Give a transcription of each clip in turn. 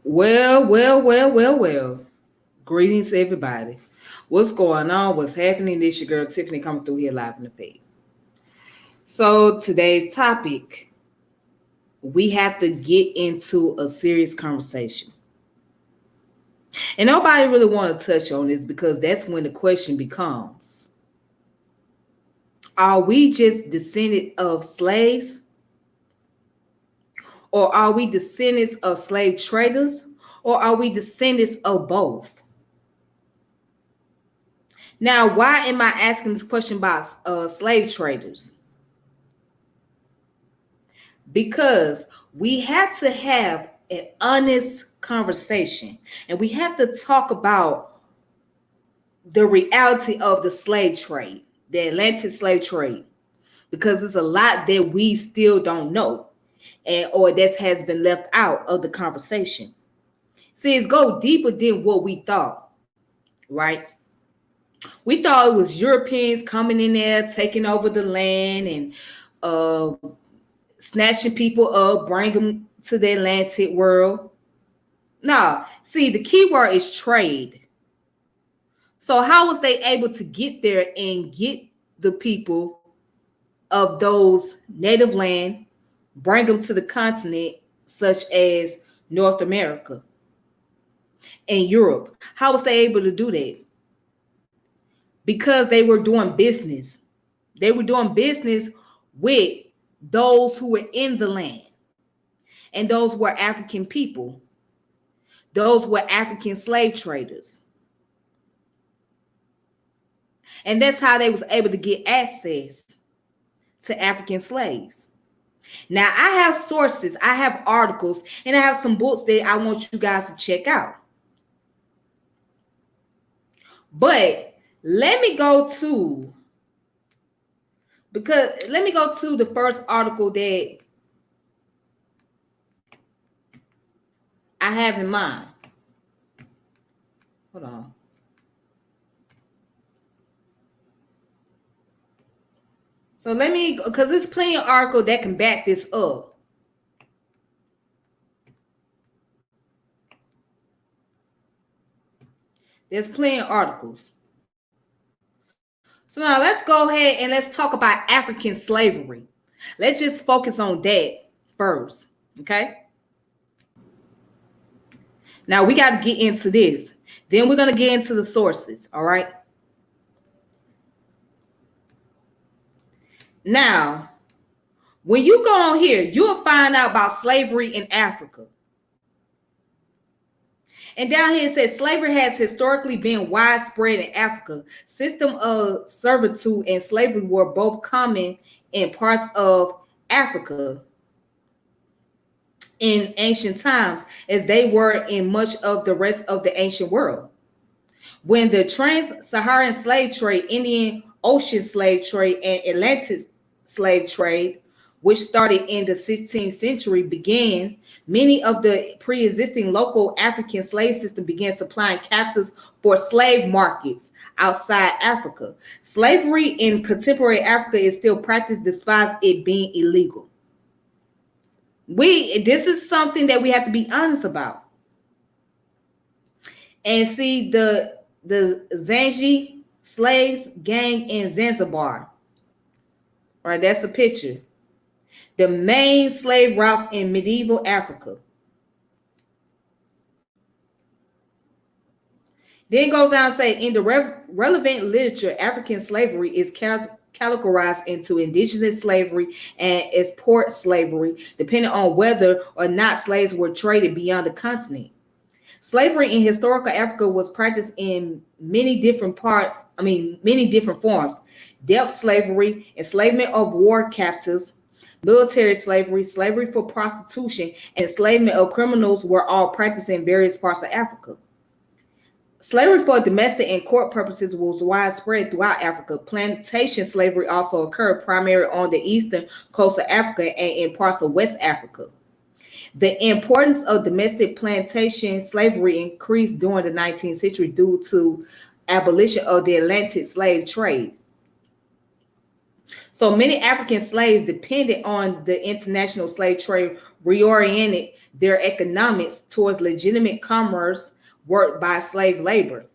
Well. Greetings, everybody. What's going on? What's happening? This your girl Tiffany coming through here live in the feed. So today's topic, we have to get into a serious conversation, and nobody really want to touch on this because that's when the question becomes: are we just descendants of slaves, or are we descendants of slave traders, or are we descendants of both? Now, why am I asking this question about slave traders? Because we have to have an honest conversation and we have to talk about the reality of the slave trade, the Atlantic slave trade, because there's a lot that we still don't know and or that has been left out of the conversation. See, it's go deeper than what we thought, right? We thought it was Europeans coming in there, taking over the land and uh, snatching people up, bring them to the Atlantic world. No, see, the key word is trade. So how was they able to get there and get the people of those native land, bring them to the continent, such as North America and Europe? How was they able to do that? Because they were doing business. They were doing business with those who were in the land. And those were African people. Those were African slave traders. And that's how they was able to get access to African slaves. Now, I have sources, I have articles, and I have some books that I want you guys to check out. But let me go to the first article that I have in mind. Hold on. So let me, because there's plenty of article that can back this up. There's plenty of articles. So now let's go ahead and let's talk about African slavery. Let's just focus on that first, okay? Now we got to get into this. Then we're going to get into the sources, all right? Now, when you go on here, you'll find out about slavery in Africa. And down here it says slavery has historically been widespread in Africa. System of servitude and slavery were both common in parts of Africa in ancient times, as they were in much of the rest of the ancient world. When the trans-Saharan slave trade, Indian Ocean slave trade, and Atlantic slave trade, which started in the 16th century, began, many of the pre-existing local African slave system began supplying captives for slave markets outside Africa. Slavery in contemporary Africa is still practiced despite it being illegal. This is something that we have to be honest about. And see, the Zanji slaves gang in Zanzibar. All right, that's a picture. The main slave routes in medieval Africa. Then it goes down to say, in the relevant literature, African slavery is categorized into indigenous slavery and export slavery, depending on whether or not slaves were traded beyond the continent. Slavery in historical Africa was practiced in many different forms. Depth slavery, enslavement of war captives, military slavery, slavery for prostitution, and enslavement of criminals were all practiced in various parts of Africa. Slavery for domestic and court purposes was widespread throughout Africa. Plantation slavery also occurred primarily on the eastern coast of Africa and in parts of West Africa. The importance of domestic plantation slavery increased during the 19th century due to abolition of the Atlantic slave trade. So many African slaves depended on the international slave trade, reoriented their economics towards legitimate commerce worked by slave labor.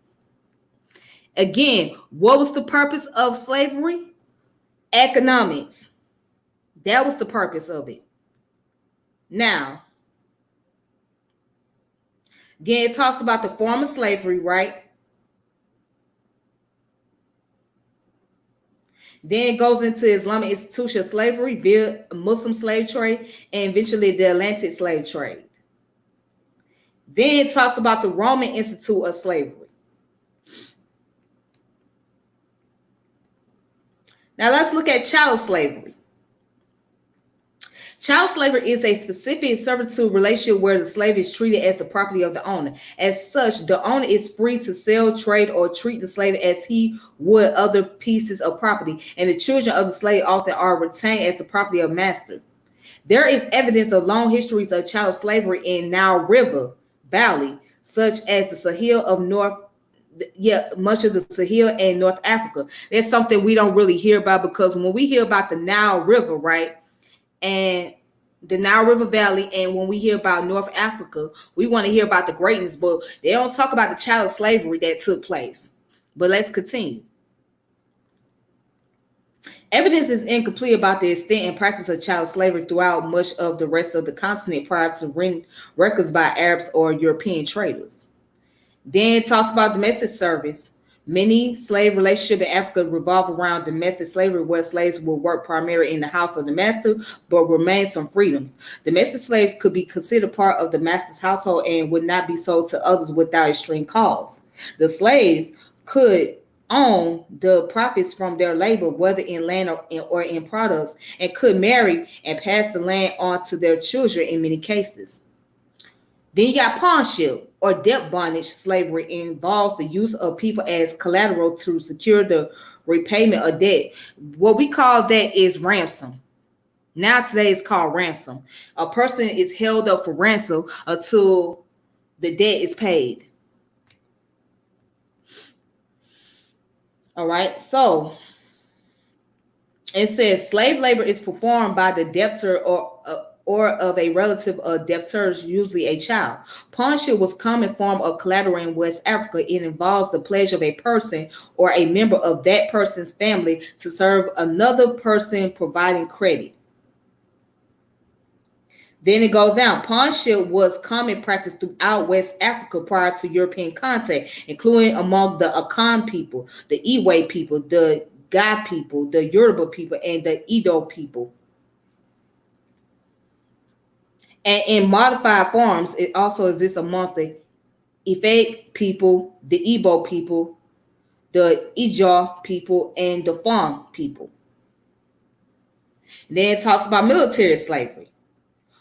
Again, what was the purpose of slavery? Economics. That was the purpose of it. Now, again, it talks about the form of slavery, right? Then it goes into Islamic institution of slavery, via Muslim slave trade, and eventually the Atlantic slave trade. Then it talks about the Roman Institute of Slavery. Now let's look at chattel slavery. Chattel slavery is a specific servitude relationship where the slave is treated as the property of the owner. As such, the owner is free to sell, trade, or treat the slave as he would other pieces of property, and the children of the slave often are retained as the property of master. There is evidence of long histories of chattel slavery in Nile River Valley, such as the Sahel of much of the Sahel and North Africa. That's something we don't really hear about, because when we hear about the Nile River, right, and the Nile River Valley, and when we hear about North Africa, we want to hear about the greatness, but they don't talk about the chattel slavery that took place. But let's continue. Evidence is incomplete about the extent and practice of chattel slavery throughout much of the rest of the continent prior to records by Arabs or European traders. Then it talks about domestic service. Many slave relationships in Africa revolve around domestic slavery, where slaves will work primarily in the house of the master, but remain some freedoms. Domestic slaves could be considered part of the master's household and would not be sold to others without extreme costs. The slaves could own the profits from their labor, whether in land or in products, and could marry and pass the land on to their children in many cases. Then you got pawnship or debt bondage slavery. Involves the use of people as collateral to secure the repayment of debt. What we call that is ransom. Now today it's called ransom. A person is held up for ransom until the debt is paid. All right, so it says slave labor is performed by the debtor or of a relative of debtors, usually a child. Pawnship was a common form of collateral in West Africa. It involves the pledge of a person or a member of that person's family to serve another person, providing credit. Then it goes down. Pawnship was common practice throughout West Africa prior to European contact, including among the Akan people, the Iwe people, the Ga people, the Yoruba people, and the Edo people. And in modified forms, it also exists amongst the Ife people, the Igbo people, the Ijaw people, and the Fon people. Then it talks about military slavery.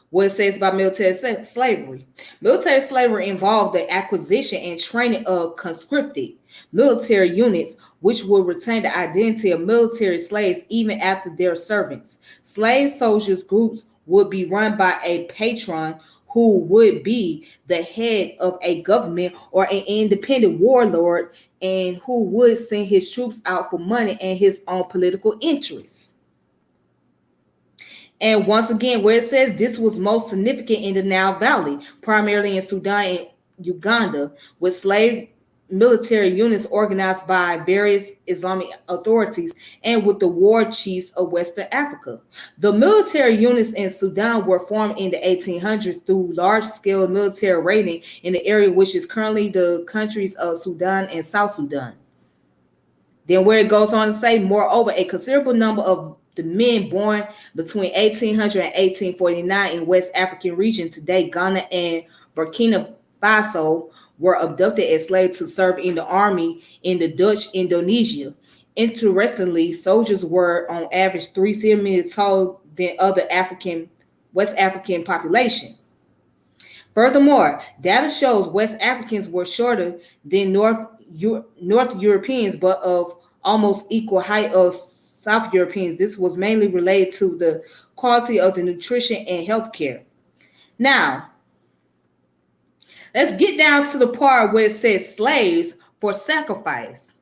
What it says about military slavery. Military slavery involved the acquisition and training of conscripted military units, which will retain the identity of military slaves even after their servants. Slave soldiers groups would be run by a patron who would be the head of a government or an independent warlord, and who would send his troops out for money and his own political interests. And once again, where it says this was most significant in the Nile Valley, primarily in Sudan and Uganda, with slave military units organized by various Islamic authorities and with the war chiefs of Western Africa. The military units in Sudan were formed in the 1800s through large-scale military raiding in the area which is currently the countries of Sudan and South Sudan. Then where it goes on to say, moreover, a considerable number of the men born between 1800 and 1849 in West African region, today Ghana and Burkina Faso, were abducted as slaves to serve in the army in the Dutch Indonesia. Interestingly, soldiers were on average 3 centimeters taller than other West African population. Furthermore, data shows West Africans were shorter than North Europeans, but of almost equal height of South Europeans. This was mainly related to the quality of the nutrition and healthcare. Now, let's get down to the part where it says slaves for sacrifice.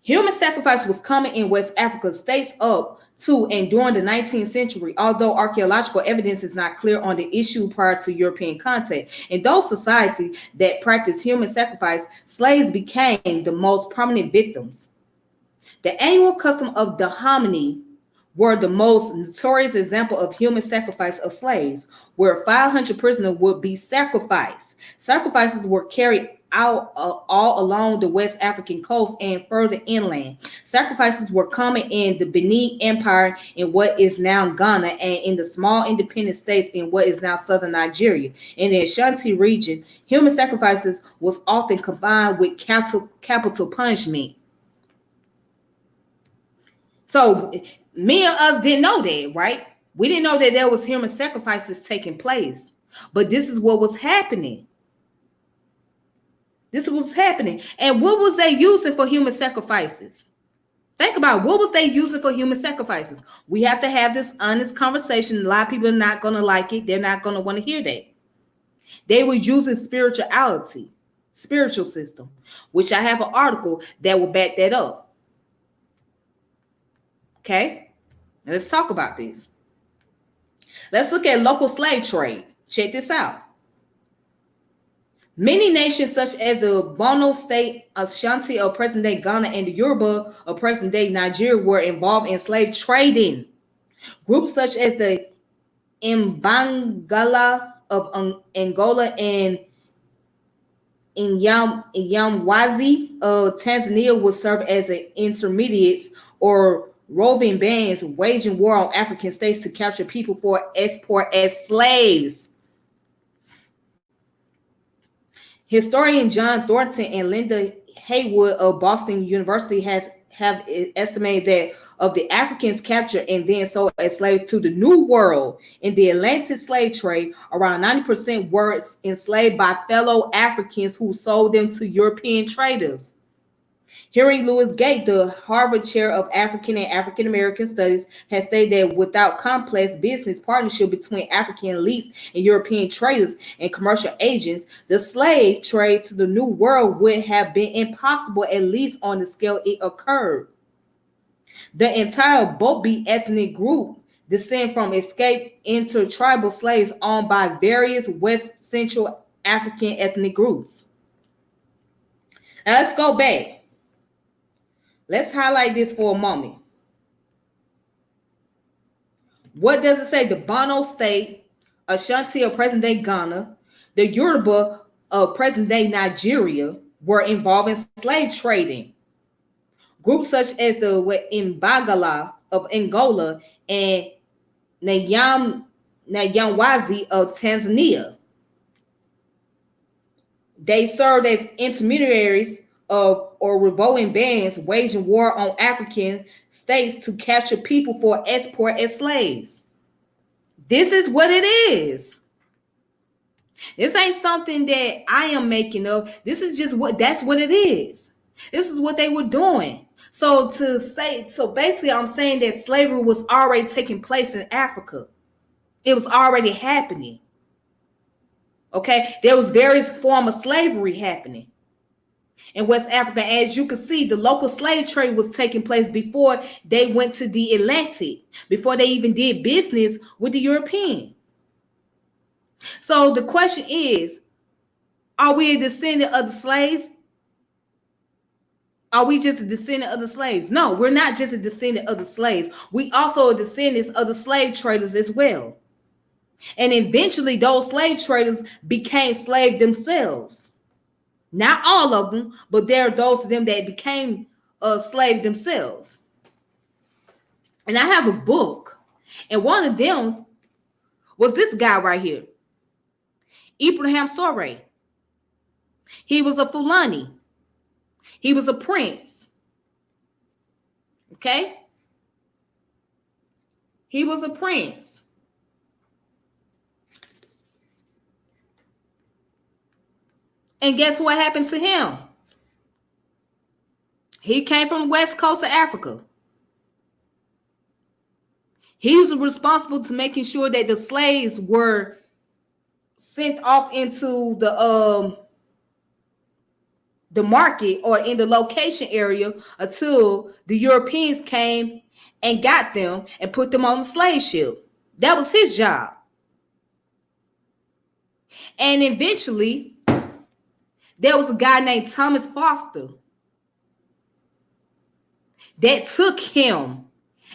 Human sacrifice was common in West Africa states up to and during the 19th century, although archaeological evidence is not clear on the issue prior to European contact. In those societies that practiced human sacrifice, slaves became the most prominent victims. The annual custom of the hominy were the most notorious example of human sacrifice of slaves, where 500 prisoners would be sacrificed. Sacrifices were carried out all along the West African coast and further inland. Sacrifices were common in the Benin Empire in what is now Ghana and in the small independent states in what is now southern Nigeria. In the Ashanti region, human sacrifices was often combined with capital punishment. So me and us didn't know that, right? We didn't know that there was human sacrifices taking place. But this is what was happening. This was happening. And what was they using for human sacrifices? Think about what was they using for human sacrifices. We have to have this honest conversation. A lot of people are not going to like it. They're not going to want to hear that. They were using spirituality, spiritual system, which I have an article that will back that up. Okay, now let's talk about this. Let's look at local slave trade. Check this out. Many nations such as the Bono state, Ashanti of present-day Ghana, and the Yoruba of present-day Nigeria were involved in slave trading. Groups such as the Mbangala of Angola and Inyamwazi of Tanzania would serve as intermediates or roving bands waging war on African states to capture people for export as slaves. Historian John Thornton and Linda Haywood of Boston University have estimated that of the Africans captured and then sold as slaves to the New World in the Atlantic slave trade, around 90% were enslaved by fellow Africans who sold them to European traders. Henry Louis Gates, the Harvard Chair of African and African American Studies, has stated that without complex business partnership between African elites and European traders and commercial agents, the slave trade to the New World would have been impossible, at least on the scale it occurred. The entire Bobi ethnic group descend from escaped intertribal slaves owned by various West Central African ethnic groups. Now let's go back. Let's highlight this for a moment. What does it say? The Bono state, Ashanti of present-day Ghana, the Yoruba of present-day Nigeria were involved in slave trading. Groups such as the Mbangala of Angola and Nyamwazi of Tanzania, they served as intermediaries of or revolting bands waging war on African states to capture people for export as slaves. This is what it is. This ain't something that I am making up. This is just that's what it is. This is what they were doing. So basically I'm saying that slavery was already taking place in Africa. It was already happening. Okay, there was various forms of slavery happening in West Africa. As you can see, the local slave trade was taking place before they went to the Atlantic, before they even did business with the European. So the question is, are we a descendant of the slaves? Are we just a descendant of the slaves? No, we're not just a descendant of the slaves. We also are descendants of the slave traders as well. And eventually those slave traders became slaves themselves. Not all of them, but there are those of them that became slaves themselves. And I have a book, and one of them was this guy right here, Ibrahim Sore. He was a Fulani. He was a prince. Okay? He was a prince. And guess what happened to him? He came from the west coast of Africa. He was responsible to making sure that the slaves were sent off into the the market or in the location area until the Europeans came and got them and put them on the slave ship. That was his job. And eventually, there was a guy named Thomas Foster that took him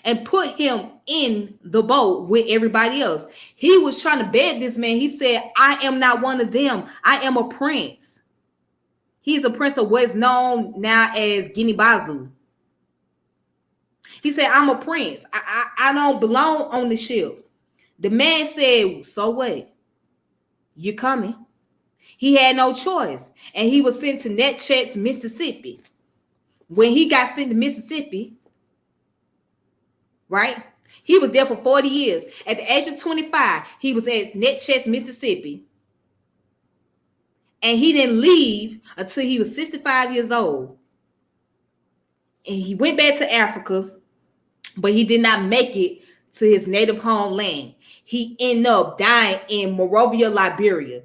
and put him in the boat with everybody else. He was trying to beg this man. He said, I am not one of them. I am a prince. He's a prince of what's known now as Guinea-Bissau. He said, I'm a prince. I don't belong on the ship. The man said, so what? You're coming. He had no choice. And he was sent to Natchez, Mississippi. When he got sent to Mississippi, right? He was there for 40 years. At the age of 25, he was at Natchez, Mississippi. And he didn't leave until he was 65 years old. And he went back to Africa, but he did not make it to his native homeland. He ended up dying in Monrovia, Liberia.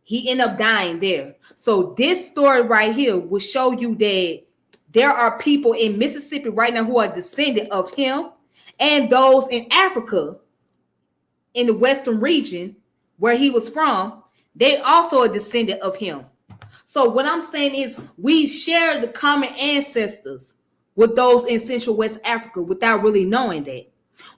He ended up dying there. So this story right here will show you that there are people in Mississippi right now who are descendant of him, and those in Africa, in the western region where he was from, they also a descendant of him. So what I'm saying is we share the common ancestors with those in Central West Africa without really knowing that.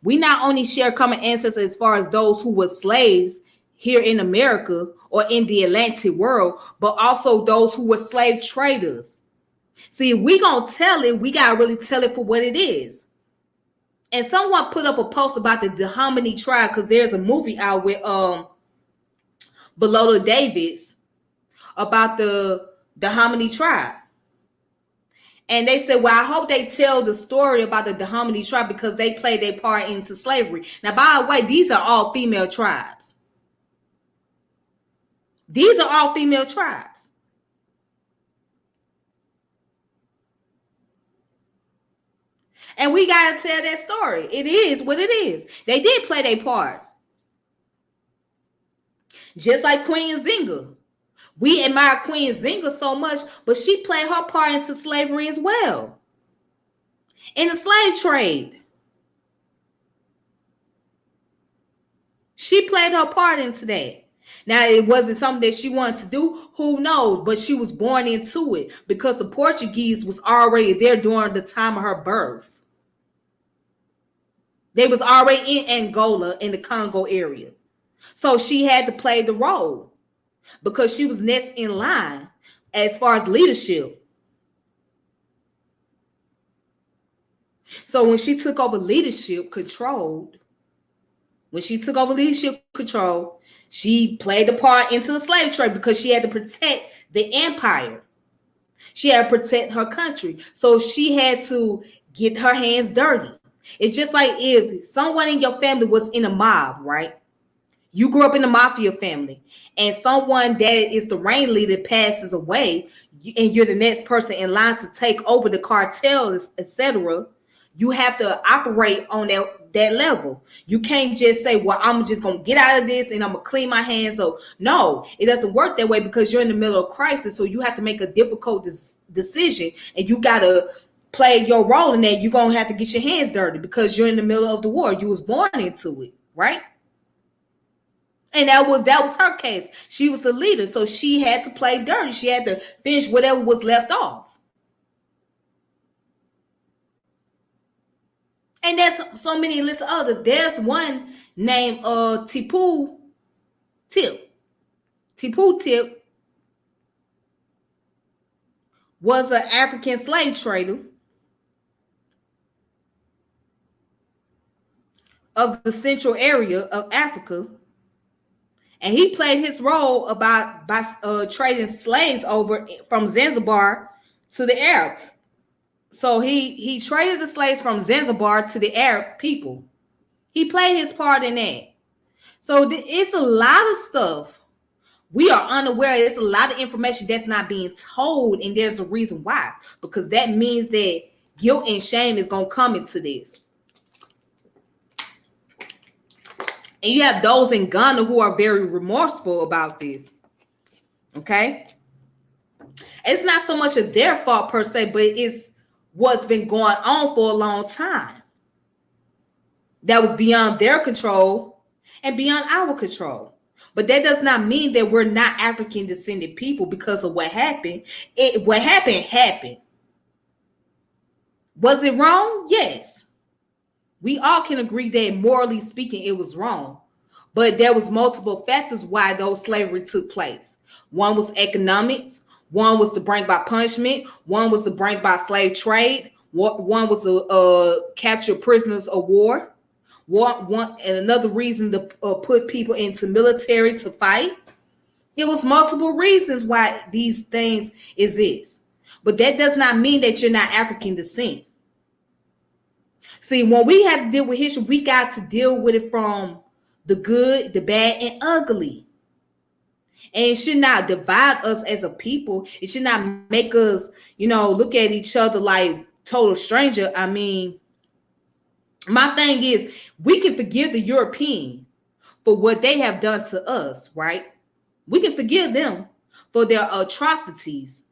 We not only share common ancestors as far as those who were slaves here in America or in the Atlantic world, but also those who were slave traders. See, if we gonna tell it, we gotta really tell it for what it is. And someone put up a post about the Dahomey tribe, because there's a movie out with Viola Davis about the Dahomey tribe. And they said, well, I hope they tell the story about the Dahomey tribe because they played their part into slavery. Now, by the way, these are all female tribes. These are all female tribes. And we got to tell that story. It is what it is. They did play their part. Just like Queen Zinga. We admire Queen Zinga so much, but she played her part into slavery as well. In the slave trade. She played her part into that. Now, it wasn't something that she wanted to do. Who knows? But she was born into it because the Portuguese was already there during the time of her birth. They was already in Angola, in the Congo area. So she had to play the role because she was next in line as far as leadership. So when she took over leadership control, she played the part into the slave trade because she had to protect the empire. She had to protect her country. So she had to get her hands dirty. It's just like if someone in your family was in a mob, right? You grew up in a mafia family, and someone that is the ringleader passes away, and you're the next person in line to take over the cartel, etc. You have to operate on that level. You can't just say, well, I'm just going to get out of this and I'm going to clean my hands. So no, it doesn't work that way because you're in the middle of crisis. So you have to make a difficult decision, and you got to play your role in that. You're going to have to get your hands dirty because you're in the middle of the war. You was born into it, right? And that was her case. She was the leader, so she had to play dirty. She had to finish whatever was left off. And there's so many lists of others. There's one named Tipu Tip. Tipu Tip was an African slave trader of the central area of Africa. And he played his role by trading slaves over from Zanzibar to the Arab. So he traded the slaves from Zanzibar to the Arab people. He played his part in that. So it's a lot of stuff we are unaware. It's a lot of information that's not being told, and there's a reason why. Because that means that guilt and shame is going to come into this. And you have those in Ghana who are very remorseful about this. Okay? It's not so much of their fault per se, but it's what's been going on for a long time that was beyond their control and beyond our control. But that does not mean that we're not African descended people because of what happened. What happened. Was it wrong? Yes. We all can agree that morally speaking, it was wrong. But there was multiple factors why those slavery took place. One was economics. One was to bring about punishment. One was to bring about slave trade. One was to capture prisoners of war. One and another reason to put people into military to fight. It was multiple reasons why these things exist. But that does not mean that you're not African descent. See, when we have to deal with history, we got to deal with it from the good, the bad, and ugly. And it should not divide us as a people. It should not make us, look at each other like total stranger. I mean, my thing is, we can forgive the European for what they have done to us, right? We can forgive them for their atrocities,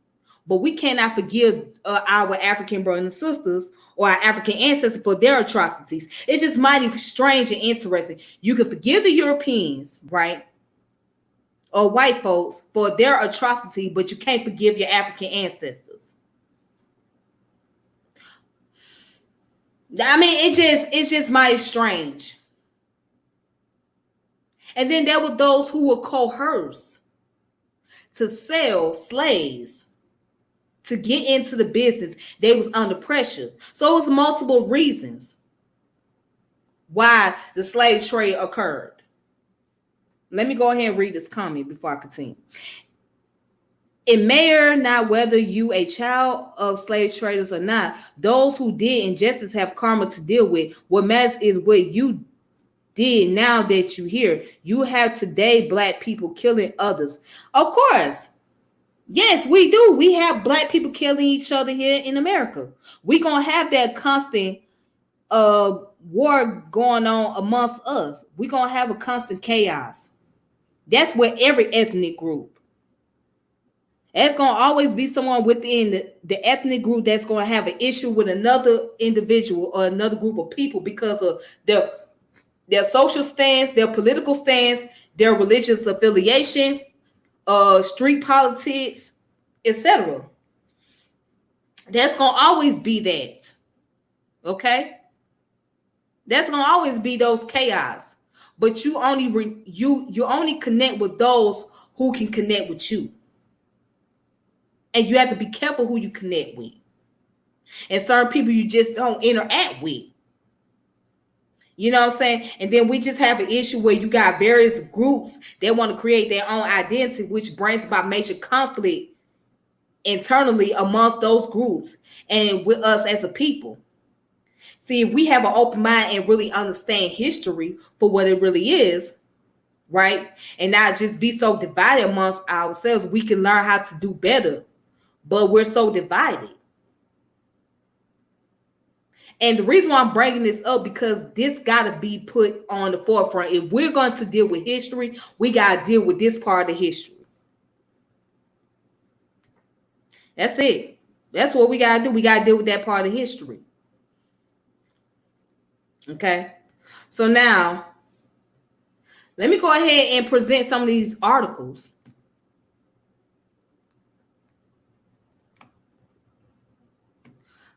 but we cannot forgive our African brothers and sisters or our African ancestors for their atrocities. It's just mighty strange and interesting. You can forgive the Europeans, right? Or white folks for their atrocity, but you can't forgive your African ancestors. I mean, it's just mighty strange. And then there were those who were coerced to sell slaves to get into the business. They was under pressure. So it was multiple reasons why the slave trade occurred. Let me go ahead and read this comment before I continue. It matter not whether you a child of slave traders or not. Those who did injustice have karma to deal with. What matters is what you did now that you here. You have today black people killing others. Of course. Yes, we do. We have black people killing each other here in America. We're going to have that constant war going on amongst us. We're going to have a constant chaos. That's with every ethnic group. There's going to always be someone within the ethnic group that's going to have an issue with another individual or another group of people because of their social stance, their political stance, their religious affiliation, street politics, etc. That's going to always be that. Okay? That's going to always be those chaos. But you only connect with those who can connect with you. And you have to be careful who you connect with. And certain people you just don't interact with. You know what I'm saying? And then we just have an issue where you got various groups that want to create their own identity, which brings about major conflict internally amongst those groups and with us as a people. See, if we have an open mind and really understand history for what it really is, right? And not just be so divided amongst ourselves, we can learn how to do better. But we're so divided. And the reason why I'm bringing this up, because this got to be put on the forefront. If we're going to deal with history, we got to deal with this part of history. That's it. That's what we got to do. We got to deal with that part of history. Okay. So now, let me go ahead and present some of these articles.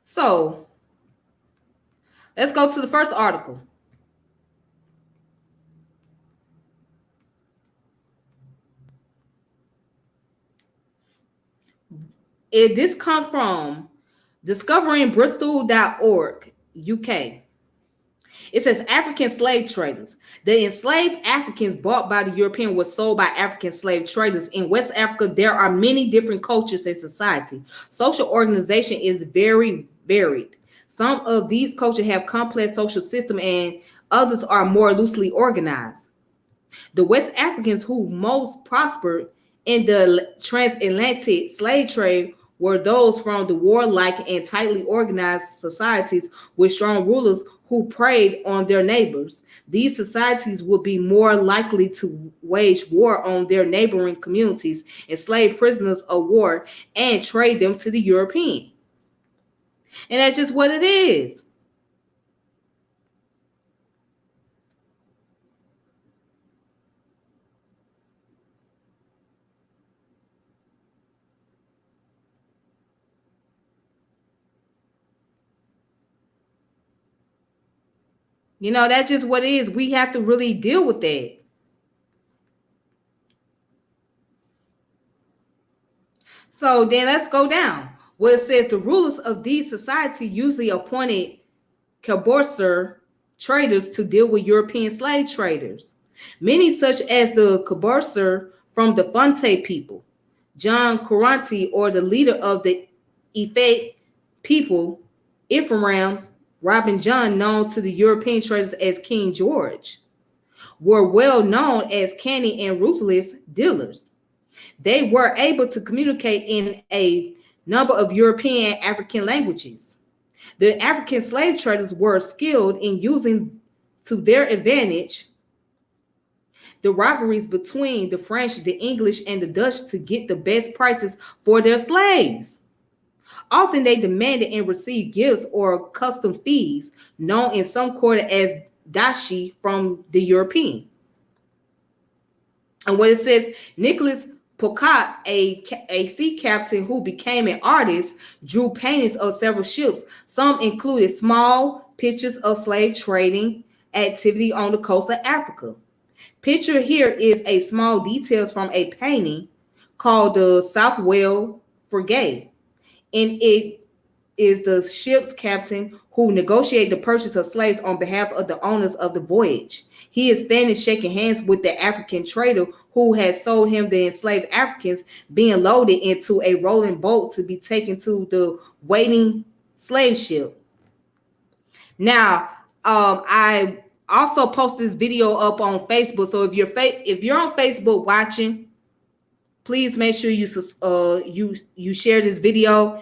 So, let's go to the first article. This comes from discoveringbristol.org, UK. It says African slave traders. The enslaved Africans bought by the European were sold by African slave traders. In West Africa, there are many different cultures and society. Social organization is very varied. Some of these cultures have complex social system and others are more loosely organized. The West Africans who most prospered in the transatlantic slave trade were those from the warlike and tightly organized societies with strong rulers who preyed on their neighbors. These societies would be more likely to wage war on their neighboring communities, enslave prisoners of war, and trade them to the European. And that's just what it is. That's just what it is. We have to really deal with that. So then let's go down. Well, it says the rulers of these societies usually appointed cabourser traders to deal with European slave traders. Many, such as the cabourser from the Fonte people, John Coranti, or the leader of the Ife people, Ephraim Robin John, known to the European traders as King George, were well known as canny and ruthless dealers. They were able to communicate in a number of European African languages. The African slave traders were skilled in using to their advantage the rivalries between the French, the English, and the Dutch to get the best prices for their slaves. Often they demanded and received gifts or custom fees, known in some quarter as dashi, from the European. And what it says, Nicholas Pocat, a sea captain who became an artist, drew paintings of several ships. Some included small pictures of slave trading activity on the coast of Africa. Picture here is a small details from a painting called the South Whale Frigate, and it is the ship's captain who negotiated the purchase of slaves on behalf of the owners of the voyage. He is standing shaking hands with the African trader who had sold him the enslaved Africans, being loaded into a rolling boat to be taken to the waiting slave ship. Now, I also post this video up on Facebook. So if you're on Facebook watching, please make sure you share this video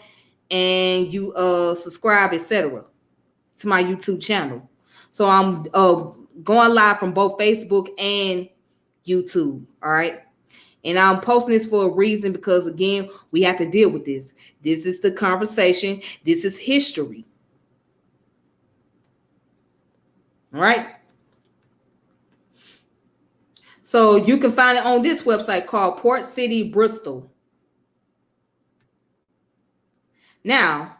and you subscribe, etc., to my YouTube channel. So I'm going live from both Facebook and YouTube. All right. And I'm posting this for a reason, because again, we have to deal with this. This is the conversation. This is history. All right. So you can find it on this website called Port City, Bristol. Now,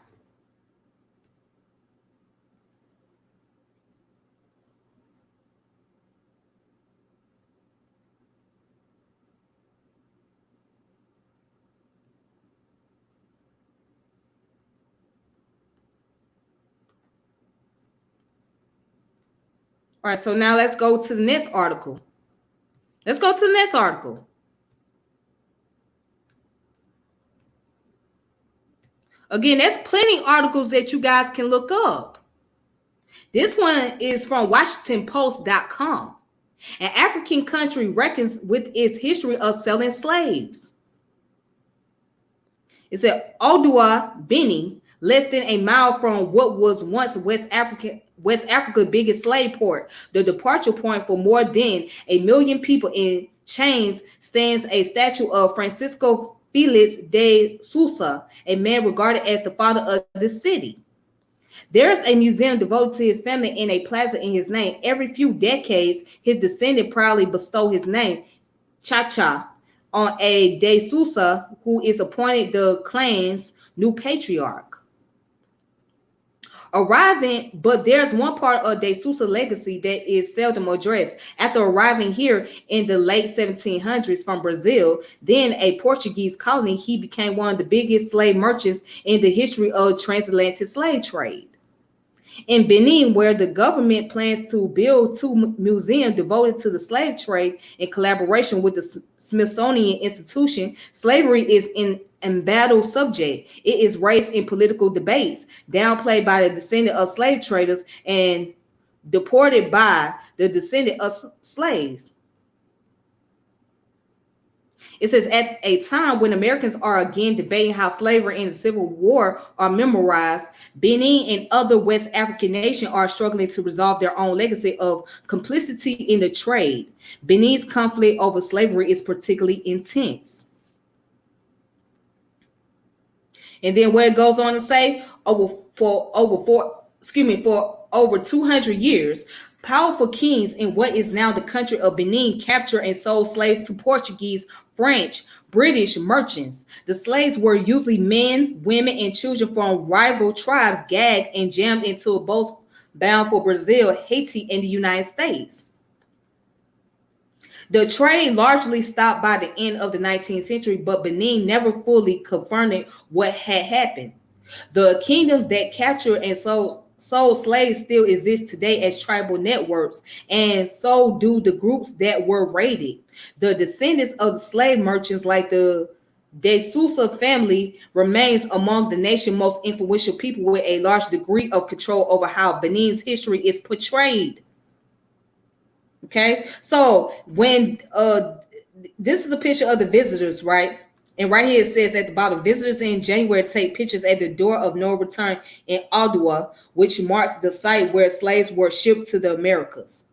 all right, so now let's go to the next article. Let's go to the next article. Again, there's plenty of articles that you guys can look up. This one is from WashingtonPost.com. An African country reckons with its history of selling slaves. It said Odua, Benin, less than a mile from what was once West Africa's biggest slave port, the departure point for more than 1 million people in chains, stands a statue of Francisco Felix de Sousa, a man regarded as the father of the city. There's a museum devoted to his family and a plaza in his name. Every few decades, his descendants proudly bestow his name, Chacha, on a de Sousa, who is appointed the clan's new patriarch. But there's one part of De Sousa legacy that is seldom addressed. After arriving here in the late 1700s from Brazil, then a Portuguese colony, he became one of the biggest slave merchants in the history of transatlantic slave trade. In Benin, where the government plans to build 2 museums devoted to the slave trade in collaboration with the Smithsonian Institution, slavery is an embattled subject. It is raised in political debates, downplayed by the descendant of slave traders, and deported by the descendant of slaves. It says, at a time when Americans are again debating how slavery and the Civil War are memorized, Benin and other West African nations are struggling to resolve their own legacy of complicity in the trade. Benin's conflict over slavery is particularly intense. And then where it goes on to say, for over 200 years, powerful kings in what is now the country of Benin captured and sold slaves to Portuguese, French, British merchants. The slaves were usually men, women, and children from rival tribes gagged and jammed into boats bound for Brazil, Haiti, and the United States. The trade largely stopped by the end of the 19th century, but Benin never fully confirmed what had happened. The kingdoms that captured and sold slaves still exist today as tribal networks, and so do the groups that were raided. The descendants of the slave merchants, like the De Sousa family, remains among the nation's most influential people with a large degree of control over how Benin's history is portrayed. Okay, so when this is a picture of the visitors, right? And right here it says at the bottom, visitors in January take pictures at the door of no return in Adua, which marks the site where slaves were shipped to the Americas.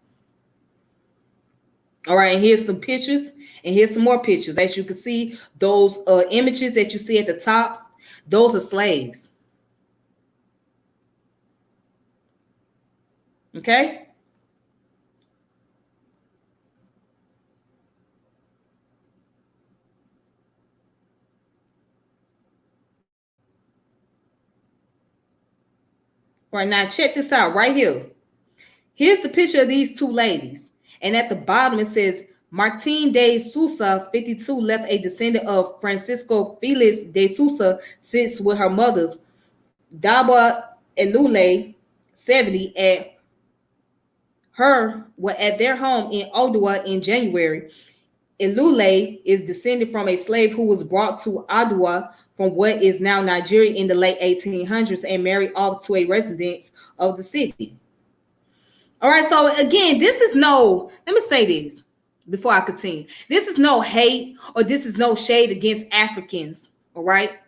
All right, and here's some pictures, and here's some more pictures. As you can see, those images that you see at the top, those are slaves. Okay. All right, now check this out right here. Here's the picture of these two ladies. And at the bottom it says, Martine de Sousa, 52, left a descendant of Francisco Felix de Sousa, sits with her mothers, Daba Elule, 70, at their home in Odua in January. Elule is descended from a slave who was brought to Adua from what is now Nigeria in the late 1800s and married off to a resident of the city. All right, so again, this is no, let me say this before I continue. This is no hate or this is no shade against Africans, all right?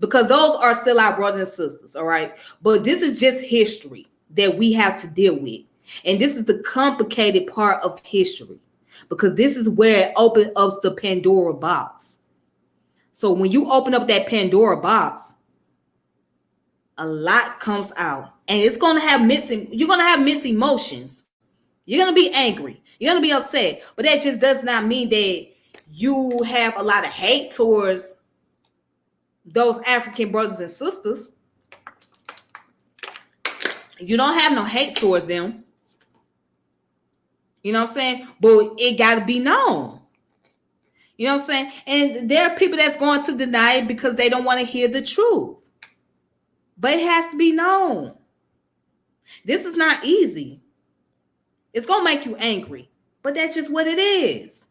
Because those are still our brothers and sisters, all right? But this is just history that we have to deal with. And this is the complicated part of history because this is where it opens up the Pandora box. So when you open up that Pandora box, a lot comes out, and it's going to have you're going to have mixed emotions. You're going to be angry. You're going to be upset, but that just does not mean that you have a lot of hate towards those African brothers and sisters. You don't have no hate towards them. You know what I'm saying? But it got to be known. You know what I'm saying? And there are people that's going to deny it because they don't want to hear the truth. But it has to be known. This is not easy. It's going to make you angry. But that's just what it is.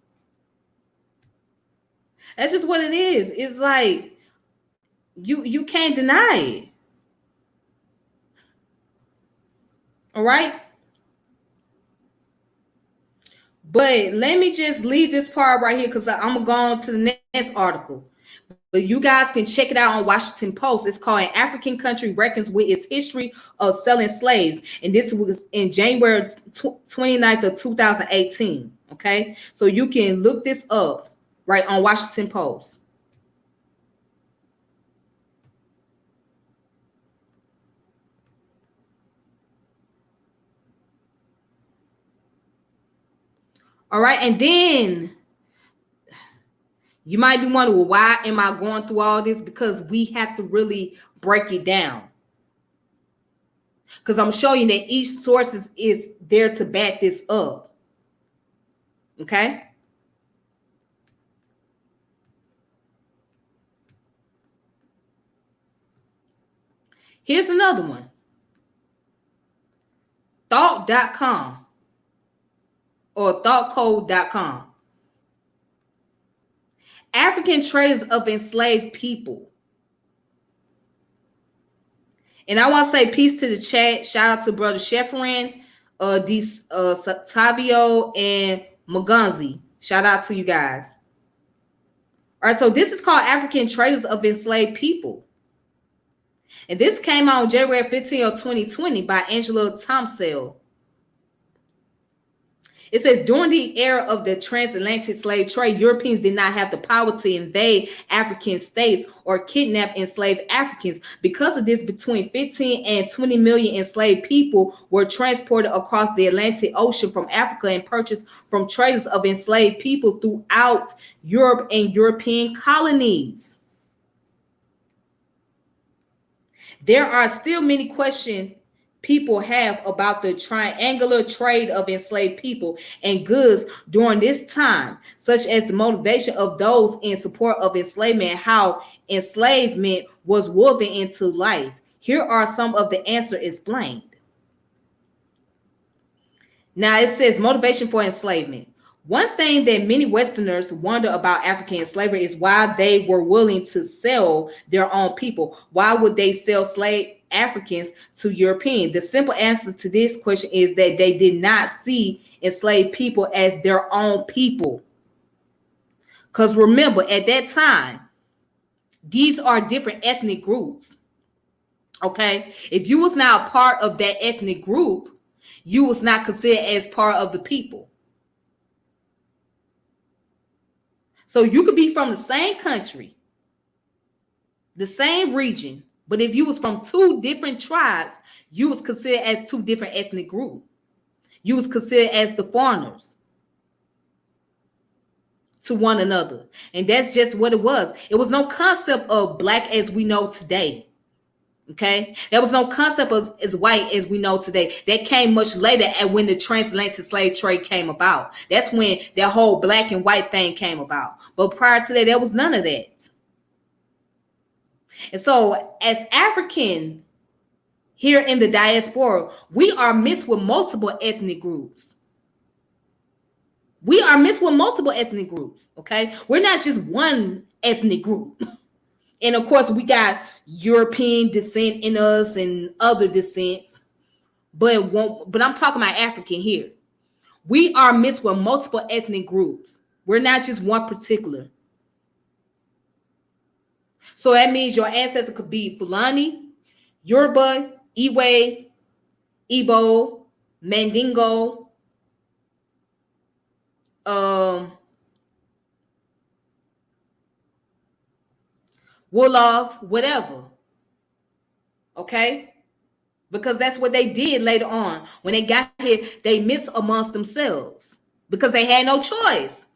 That's just what it is. It's like you can't deny it. All right? But let me just leave this part right here because I'm going to go on to the next article. But you guys can check it out on Washington Post. It's called An African Country Reckons with Its History of Selling Slaves. And this was in January 29th of 2018. Okay? So you can look this up right on Washington Post. All right, and then you might be wondering, well, why am I going through all this? Because we have to really break it down. Because I'm showing that each source is there to back this up. Okay? Here's another one. Thought.com or thoughtcode.com. African traders of enslaved people. And I want to say peace to the chat. Shout out to Brother Shefferin, Satavio, and Mugunzi. Shout out to you guys. All right, so this is called African Traders of Enslaved People. And this came out on January 15 of 2020 by Angela Tomsell. It says, during the era of the transatlantic slave trade, Europeans did not have the power to invade African states or kidnap enslaved Africans. Because of this, between 15 and 20 million enslaved people were transported across the Atlantic Ocean from Africa and purchased from traders of enslaved people throughout Europe and European colonies. There are still many questions people have about the triangular trade of enslaved people and goods during this time, such as the motivation of those in support of enslavement and how enslavement was woven into life. Here are some of the answers explained. Now it says motivation for enslavement. One thing that many Westerners wonder about African slavery is why they were willing to sell their own people. Why would they sell slave Africans to Europeans? The simple answer to this question is that they did not see enslaved people as their own people. Because remember, at that time, these are different ethnic groups. Okay? If you was not a part of that ethnic group, you was not considered as part of the people. So you could be from the same country, the same region, but if you was from two different tribes, you was considered as two different ethnic groups. You was considered as the foreigners to one another. And that's just what it was. It was no concept of black as we know today. Okay, there was no concept of as white as we know today. That came much later at when the transatlantic slave trade came about. That's when that whole black and white thing came about. But prior to that, there was none of that. And so as African here in the diaspora, we are mixed with multiple ethnic groups. We are mixed with multiple ethnic groups. Okay, we're not just one ethnic group. And of course, we got European descent in us and other descents, but I'm talking about African here. We are mixed with multiple ethnic groups. We're not just one particular. So that means your ancestor could be Fulani, Yoruba, Iwe, Igbo, Mandingo, Wolof, whatever. Okay? Because that's what they did later on. When they got here, they mixed amongst themselves because they had no choice.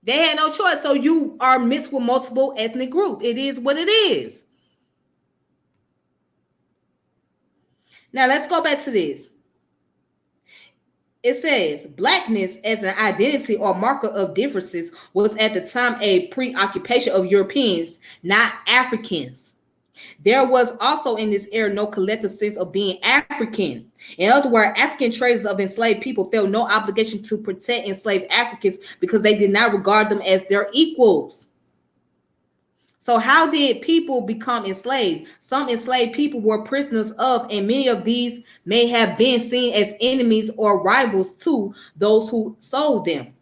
They had no choice. So you are mixed with multiple ethnic groups. It is what it is. Now let's go back to this. It says blackness as an identity or marker of differences was at the time a preoccupation of Europeans, not Africans. There was also in this era no collective sense of being African. In other words, African traders of enslaved people felt no obligation to protect enslaved Africans because they did not regard them as their equals. So how did people become enslaved? Some enslaved people were prisoners of, and many of these may have been seen as enemies or rivals to those who sold them.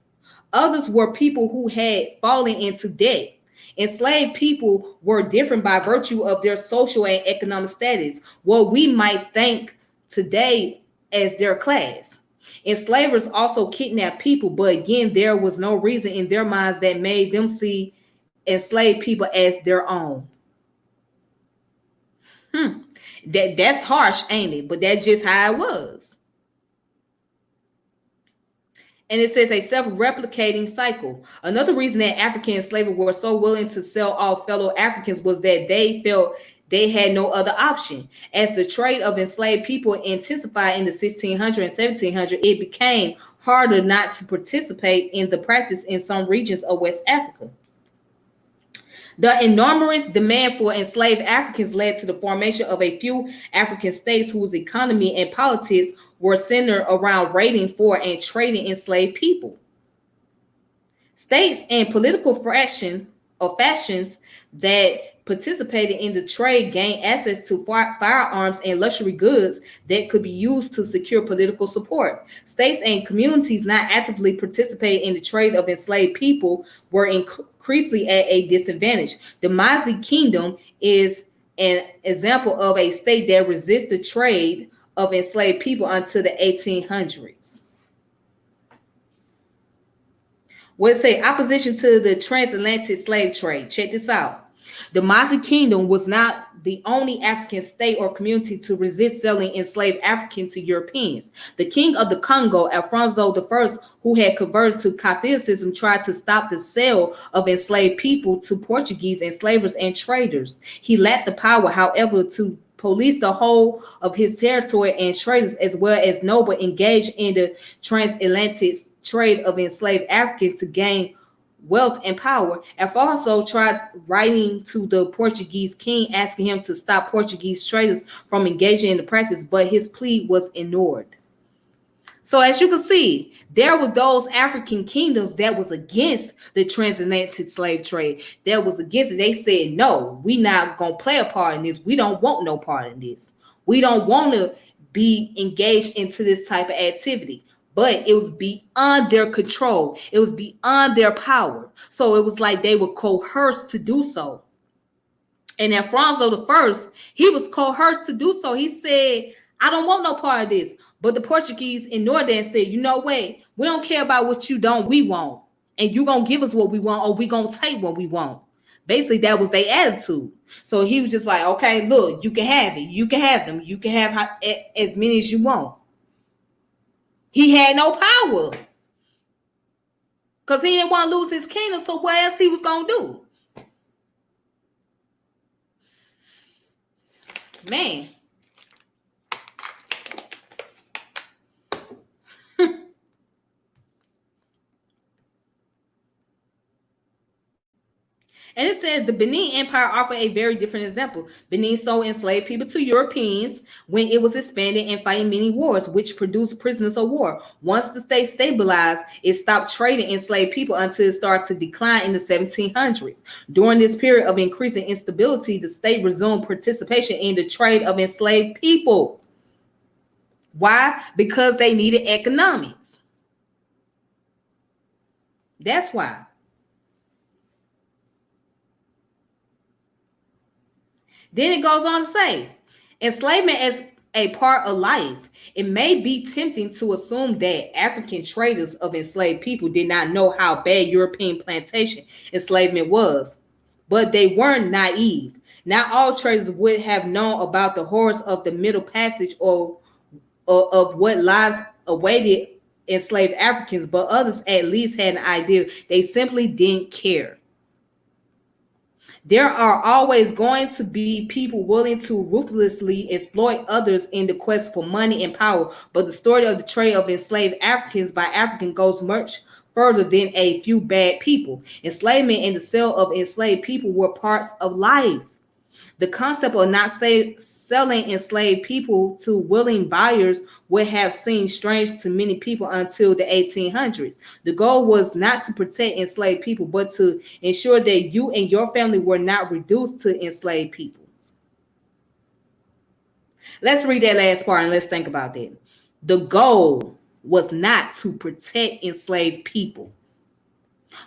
Others were people who had fallen into debt. Enslaved people were different by virtue of their social and economic status, what we might think today as their class. Enslavers also kidnapped people, but again, there was no reason in their minds that made them see enslaved people as their own. That's harsh, ain't it? But that's just how it was. And it says a self-replicating cycle. Another reason that African enslavers were so willing to sell off fellow Africans was that they felt they had no other option. As the trade of enslaved people intensified in the 1600s and 1700s, it became harder not to participate in the practice in some regions of West Africa. The enormous demand for enslaved Africans led to the formation of a few African states whose economy and politics were centered around raiding for and trading enslaved people. States and political factions that participated in the trade gained access to firearms and luxury goods that could be used to secure political support. States and communities not actively participating in the trade of enslaved people were increasingly at a disadvantage. The Mazi Kingdom is an example of a state that resists the trade of enslaved people until the 1800s. What it say? Opposition to the transatlantic slave trade. Check this out. The Mazi Kingdom was not the only African state or community to resist selling enslaved Africans to Europeans. The king of the Congo, Alfonso I, who had converted to Catholicism, tried to stop the sale of enslaved people to Portuguese enslavers and traders. He lacked the power, however, to police the whole of his territory, and traders as well as noble engaged in the transatlantic trade of enslaved Africans to gain wealth and power. Alfonso tried writing to the Portuguese king asking him to stop Portuguese traders from engaging in the practice, but his plea was ignored. So as you can see, there were those African kingdoms that was against the transatlantic slave trade. That was against it. They said, no, we not going to play a part in this. We don't want no part in this. We don't want to be engaged into this type of activity. But it was beyond their control. It was beyond their power. So it was like they were coerced to do so. And Alfonso I, he was coerced to do so. He said, I don't want no part of this. But the Portuguese ignored that and said, you know what? We don't care about what you don't, we want. And you going to give us what we want, or we going to take what we want. Basically, that was their attitude. So he was just like, okay, look, you can have it. You can have them. You can have as many as you want. He had no power. Because he didn't want to lose his kingdom, so what else he was going to do? Man. And it says the Benin Empire offered a very different example. Benin sold enslaved people to Europeans when it was expanding and fighting many wars, which produced prisoners of war. Once the state stabilized, it stopped trading enslaved people until it started to decline in the 1700s. During this period of increasing instability, the state resumed participation in the trade of enslaved people. Why? Because they needed economics. That's why. Then it goes on to say, enslavement as a part of life. It may be tempting to assume that African traders of enslaved people did not know how bad European plantation enslavement was, but they weren't naive. Not all traders would have known about the horrors of the Middle Passage or of what lies awaited enslaved Africans, but others at least had an idea. They simply didn't care. There are always going to be people willing to ruthlessly exploit others in the quest for money and power, but the story of the trade of enslaved Africans by African goes much further than a few bad people. Enslavement and the sale of enslaved people were parts of life. The concept of not selling enslaved people to willing buyers would have seemed strange to many people until the 1800s. The goal was not to protect enslaved people, but to ensure that you and your family were not reduced to enslaved people. Let's read that last part and let's think about that. The goal was not to protect enslaved people,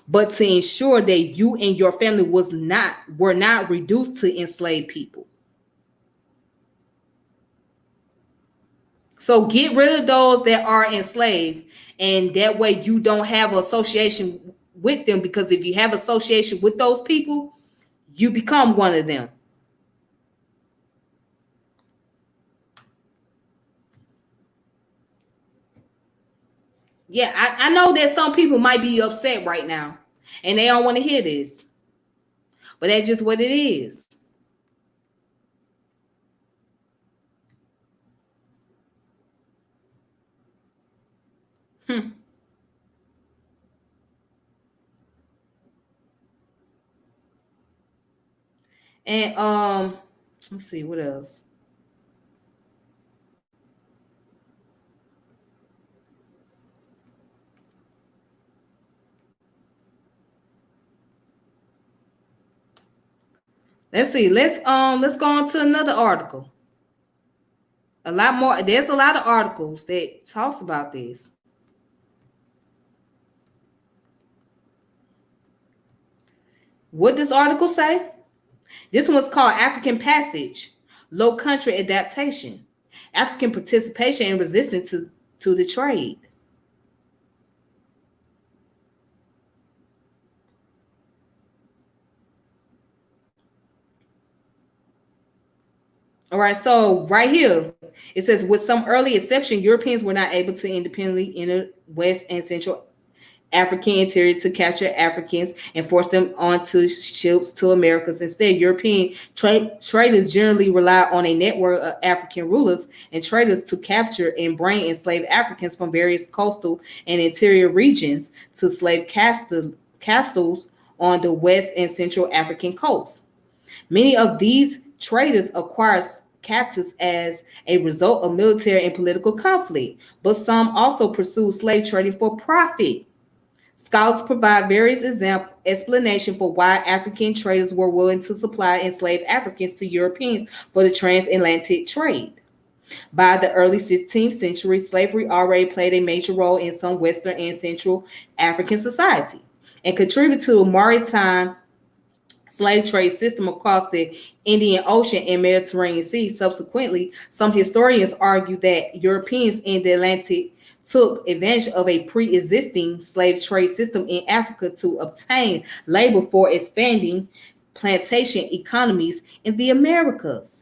but to ensure that you and your family were not reduced to enslaved people. So get rid of those that are enslaved, and that way you don't have association with them, because if you have association with those people, you become one of them. Yeah, I know that some people might be upset right now and they don't want to hear this, but that's just what it is. Hmm. And let's see what else. Let's see. Let's go on to another article. A lot more. There's a lot of articles that talks about this. What does article say? This one's called African Passage, Low Country Adaptation, African Participation and Resistance to the Trade. All right, so right here, it says with some early exception, Europeans were not able to independently enter West and Central African interior to capture Africans and force them onto ships to Americas. Instead, European traders generally rely on a network of African rulers and traders to capture and bring enslaved Africans from various coastal and interior regions to slave castles on the West and Central African coast. Many of these traders acquired captives as a result of military and political conflict, but some also pursued slave trading for profit. Scholars provide various explanations for why African traders were willing to supply enslaved Africans to Europeans for the transatlantic trade. By the early 16th century, slavery already played a major role in some Western and Central African society and contributed to a maritime slave trade system across the Indian Ocean and Mediterranean Sea. Subsequently, some historians argue that Europeans in the Atlantic took advantage of a pre-existing slave trade system in Africa to obtain labor for expanding plantation economies in the Americas.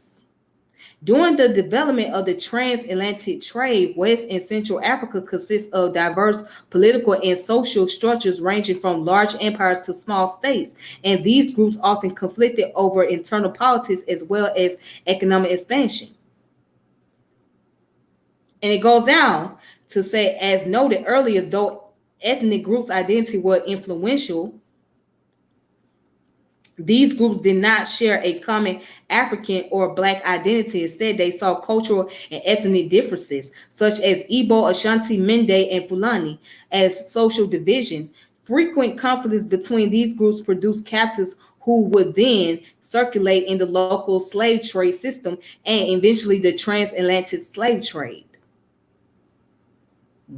During the development of the transatlantic trade, West and Central Africa consists of diverse political and social structures ranging from large empires to small states, and these groups often conflicted over internal politics as well as economic expansion. And it goes down to say, as noted earlier, though ethnic groups' identity was influential, these groups did not share a common African or Black identity. Instead, they saw cultural and ethnic differences, such as Igbo, Ashanti, Mende, and Fulani, as social division. Frequent conflicts between these groups produced captives who would then circulate in the local slave trade system and eventually the transatlantic slave trade.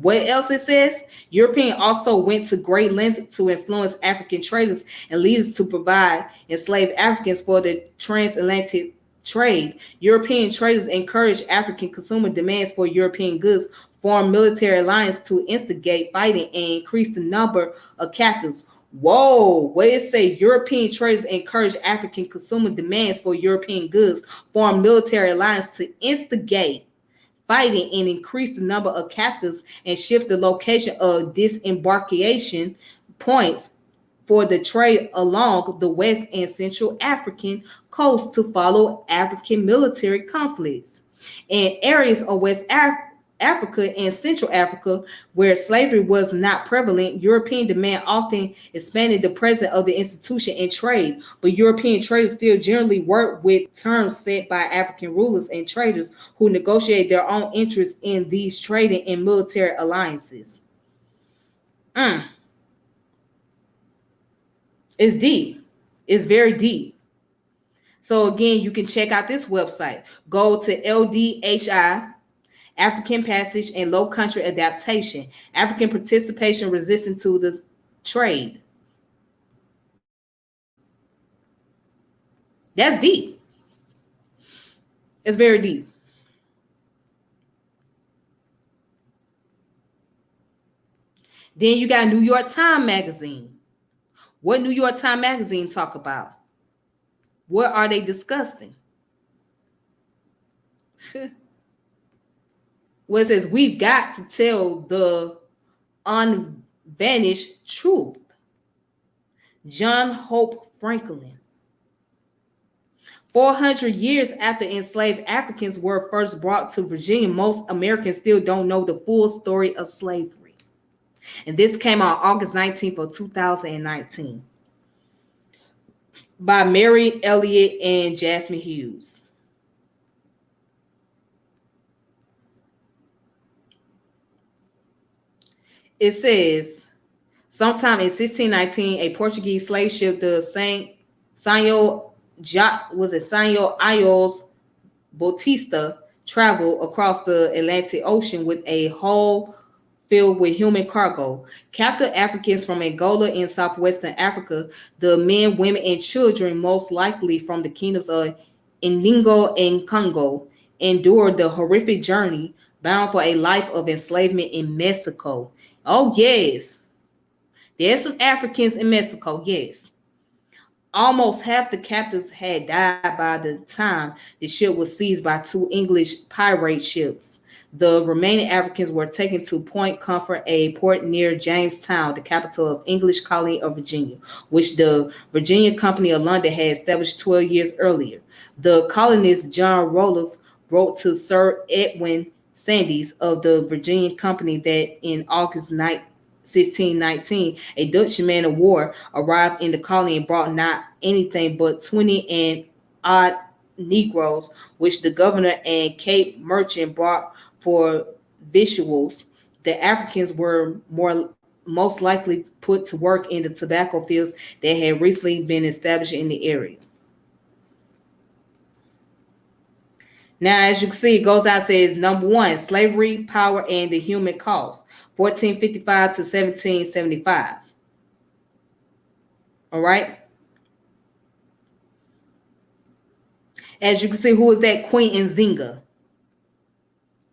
What else it says? Europeans also went to great lengths to influence African traders and leaders to provide enslaved Africans for the transatlantic trade. European traders encouraged African consumer demands for European goods, formed military alliances to instigate fighting, and increase the number of captives. Whoa, what it say? European traders encourage African consumer demands for European goods, form military alliances to instigate fighting and increase the number of captives and shift the location of disembarkation points for the trade along the West and Central African coast to follow African military conflicts. In areas of Africa and Central Africa, where slavery was not prevalent, European demand often expanded the presence of the institution in trade, but European traders still generally worked with terms set by African rulers and traders who negotiated their own interests in these trading and military alliances. Mm, it's deep. It's very deep. So again, you can check out this website. Go to LDHI, African Passage and Low Country Adaptation, African Participation Resistance to the Trade. That's deep. It's very deep. Then you got New York Times Magazine. What New York Times Magazine talk about? What are they discussing? Well, it says we've got to tell the unvanished truth. John Hope Franklin. 400 years after enslaved Africans were first brought to Virginia, most Americans still don't know the full story of slavery. And this came out August 19th of 2019 by Mary Elliott and Jasmine Hughes. It says, sometime in 1619, a Portuguese slave ship, the Sanho was it Sanyo Ayos Bautista traveled across the Atlantic Ocean with a hull filled with human cargo. Captured Africans from Angola in southwestern Africa, the men, women, and children, most likely from the kingdoms of Indingo and Congo, endured the horrific journey bound for a life of enslavement in Mexico. Oh, yes. There's some Africans in Mexico, yes. Almost half the captives had died by the time the ship was seized by two English pirate ships. The remaining Africans were taken to Point Comfort, a port near Jamestown, the capital of English colony of Virginia, which the Virginia Company of London had established 12 years earlier. The colonist John Rolfe wrote to Sir Edwin Sandys of the Virginia Company that in August 1619, a Dutch man of war arrived in the colony and brought not anything but 20 and odd Negroes, which the governor and Cape merchant brought for victuals. The Africans were most likely put to work in the tobacco fields that had recently been established in the area. Now, as you can see, it goes out and says number one, slavery, power, and the human cost, 1455 to 1775. All right. As you can see, who is that? Queen Nzinga.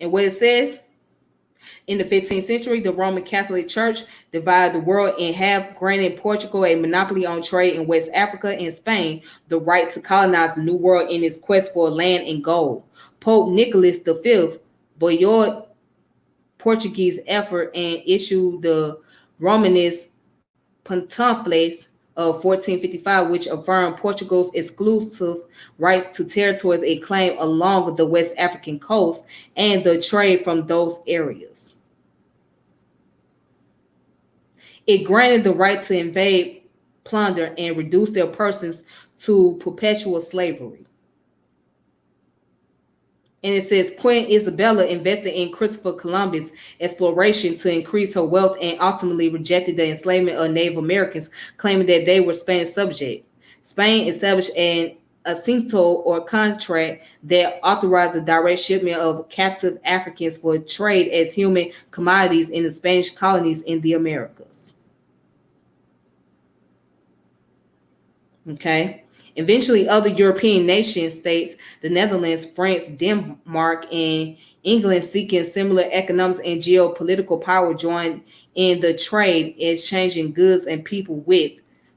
And what it says, in the 15th century, the Roman Catholic Church divided the world in half, granting Portugal a monopoly on trade in West Africa and Spain the right to colonize the New World in its quest for land and gold. Pope Nicholas V buoyed Portuguese effort and issued the Romanist Pontificates of 1455, which affirmed Portugal's exclusive rights to territories it claimed along the West African coast and the trade from those areas. It granted the right to invade, plunder, and reduce their persons to perpetual slavery. And it says Queen Isabella invested in Christopher Columbus' exploration to increase her wealth and ultimately rejected the enslavement of Native Americans, claiming that they were Spain's subject. Spain established an acinto or contract that authorized the direct shipment of captive Africans for trade as human commodities in the Spanish colonies in the Americas. Okay. Eventually, other European nation states, the Netherlands, France, Denmark, and England, seeking similar economic and geopolitical power, joined in the trade, exchanging goods and people with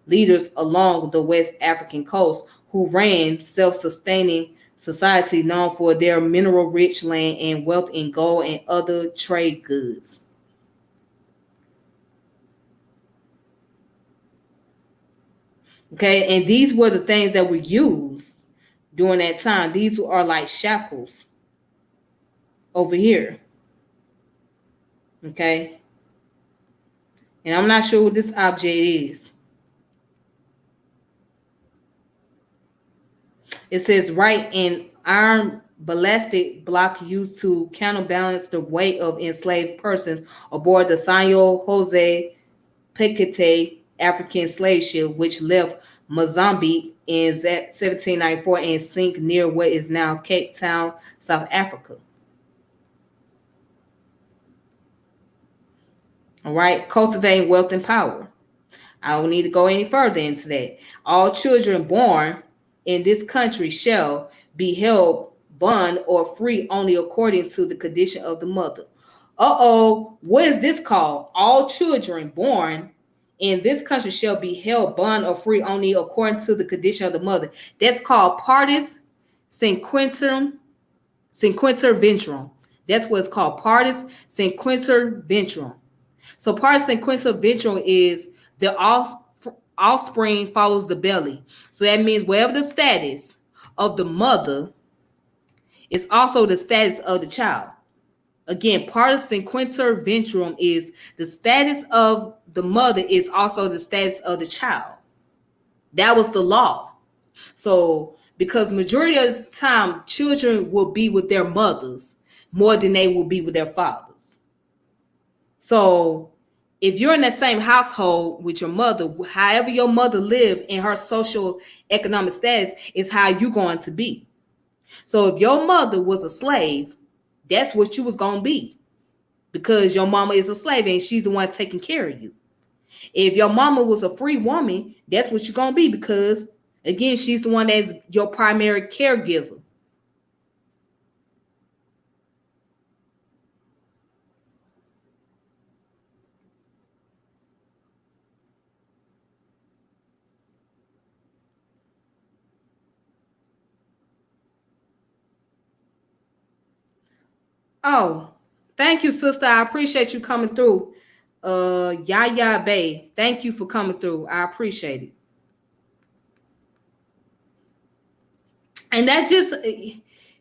leaders along the West African coast who ran self-sustaining society known for their mineral-rich land and wealth in gold and other trade goods. Okay, and these were the things that were used during that time. These are like shackles over here. Okay, and I'm not sure what this object is. It says right in iron ballistic block used to counterbalance the weight of enslaved persons aboard the Sanyo Jose Pekete African slave ship, which left Mozambique in 1794 and sank near what is now Cape Town, South Africa. All right, cultivating wealth and power. I don't need to go any further into that. All children born in this country shall be held bond or free only according to the condition of the mother. What is this called? All children born in this country shall be held bond or free only according to the condition of the mother. That's called partis cinquentum ventrum. That's what it's called, partis cinquentum ventrum. So partis cinquentum ventrum is the offspring follows the belly. So that means wherever the status of the mother is also the status of the child. Again, partis cinquentum ventrum is the status of the mother is also the status of the child. That was the law. So because majority of the time children will be with their mothers more than they will be with their fathers. So if you're in that same household with your mother, however your mother lived in her social economic status is how you're going to be. So if your mother was a slave, that's what you was going to be, because your mama is a slave and she's the one taking care of you. If your mama was a free woman, that's what you're going to be, because again, she's the one that's your primary caregiver. Oh, thank you, sister. I appreciate you coming through. Yaya Bay, thank you for coming through. I appreciate it. And that's just,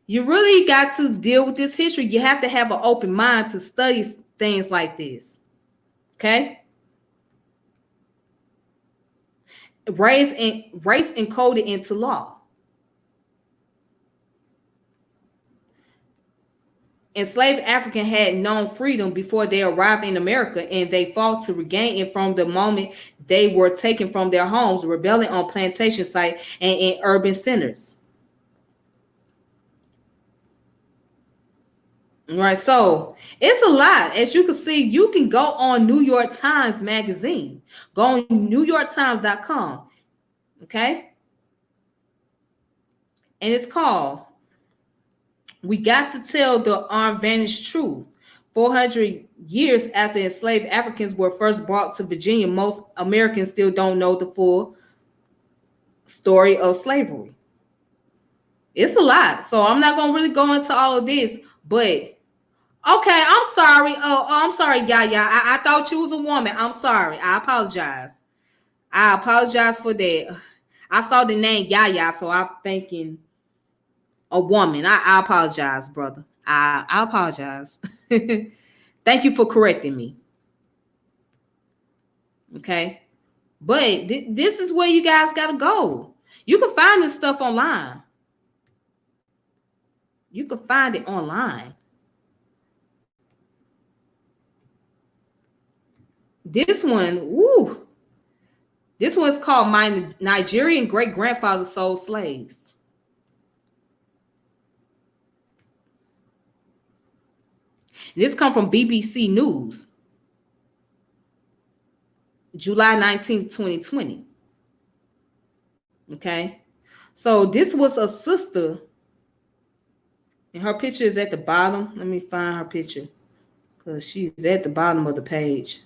you really got to deal with this history. You have to have an open mind to study things like this. Okay? Race encoded into law. Enslaved Africans had known freedom before they arrived in America, and they fought to regain it from the moment they were taken from their homes, rebelling on plantation sites and in urban centers. Right, so it's a lot. As you can see, you can go on New York Times magazine. Go on NewYorkTimes.com. Okay? And it's called "We Got to Tell the Unvarnished Truth." 400 years after enslaved Africans were first brought to Virginia, most Americans still don't know the full story of slavery. It's a lot. So I'm not going to really go into all of this, but okay, I'm sorry. I'm sorry, Yaya. I thought you was a woman. I'm sorry. I apologize. I apologize for that. I saw the name Yaya, so I'm thinking a woman. I apologize, brother. I apologize. Thank you for correcting me. Okay. But this is where you guys got to go. You can find this stuff online. You can find it online. This one, woo. This one's called "My Nigerian Great Grandfather Sold Slaves." This come from BBC News, July 19th, 2020. Okay. So this was a sister, and her picture is at the bottom. Let me find her picture, because she's at the bottom of the page.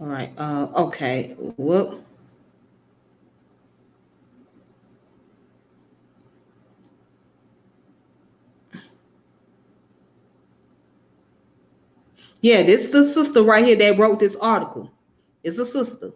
All right. Okay. Well, yeah, this is the sister right here that wrote this article. It's a sister.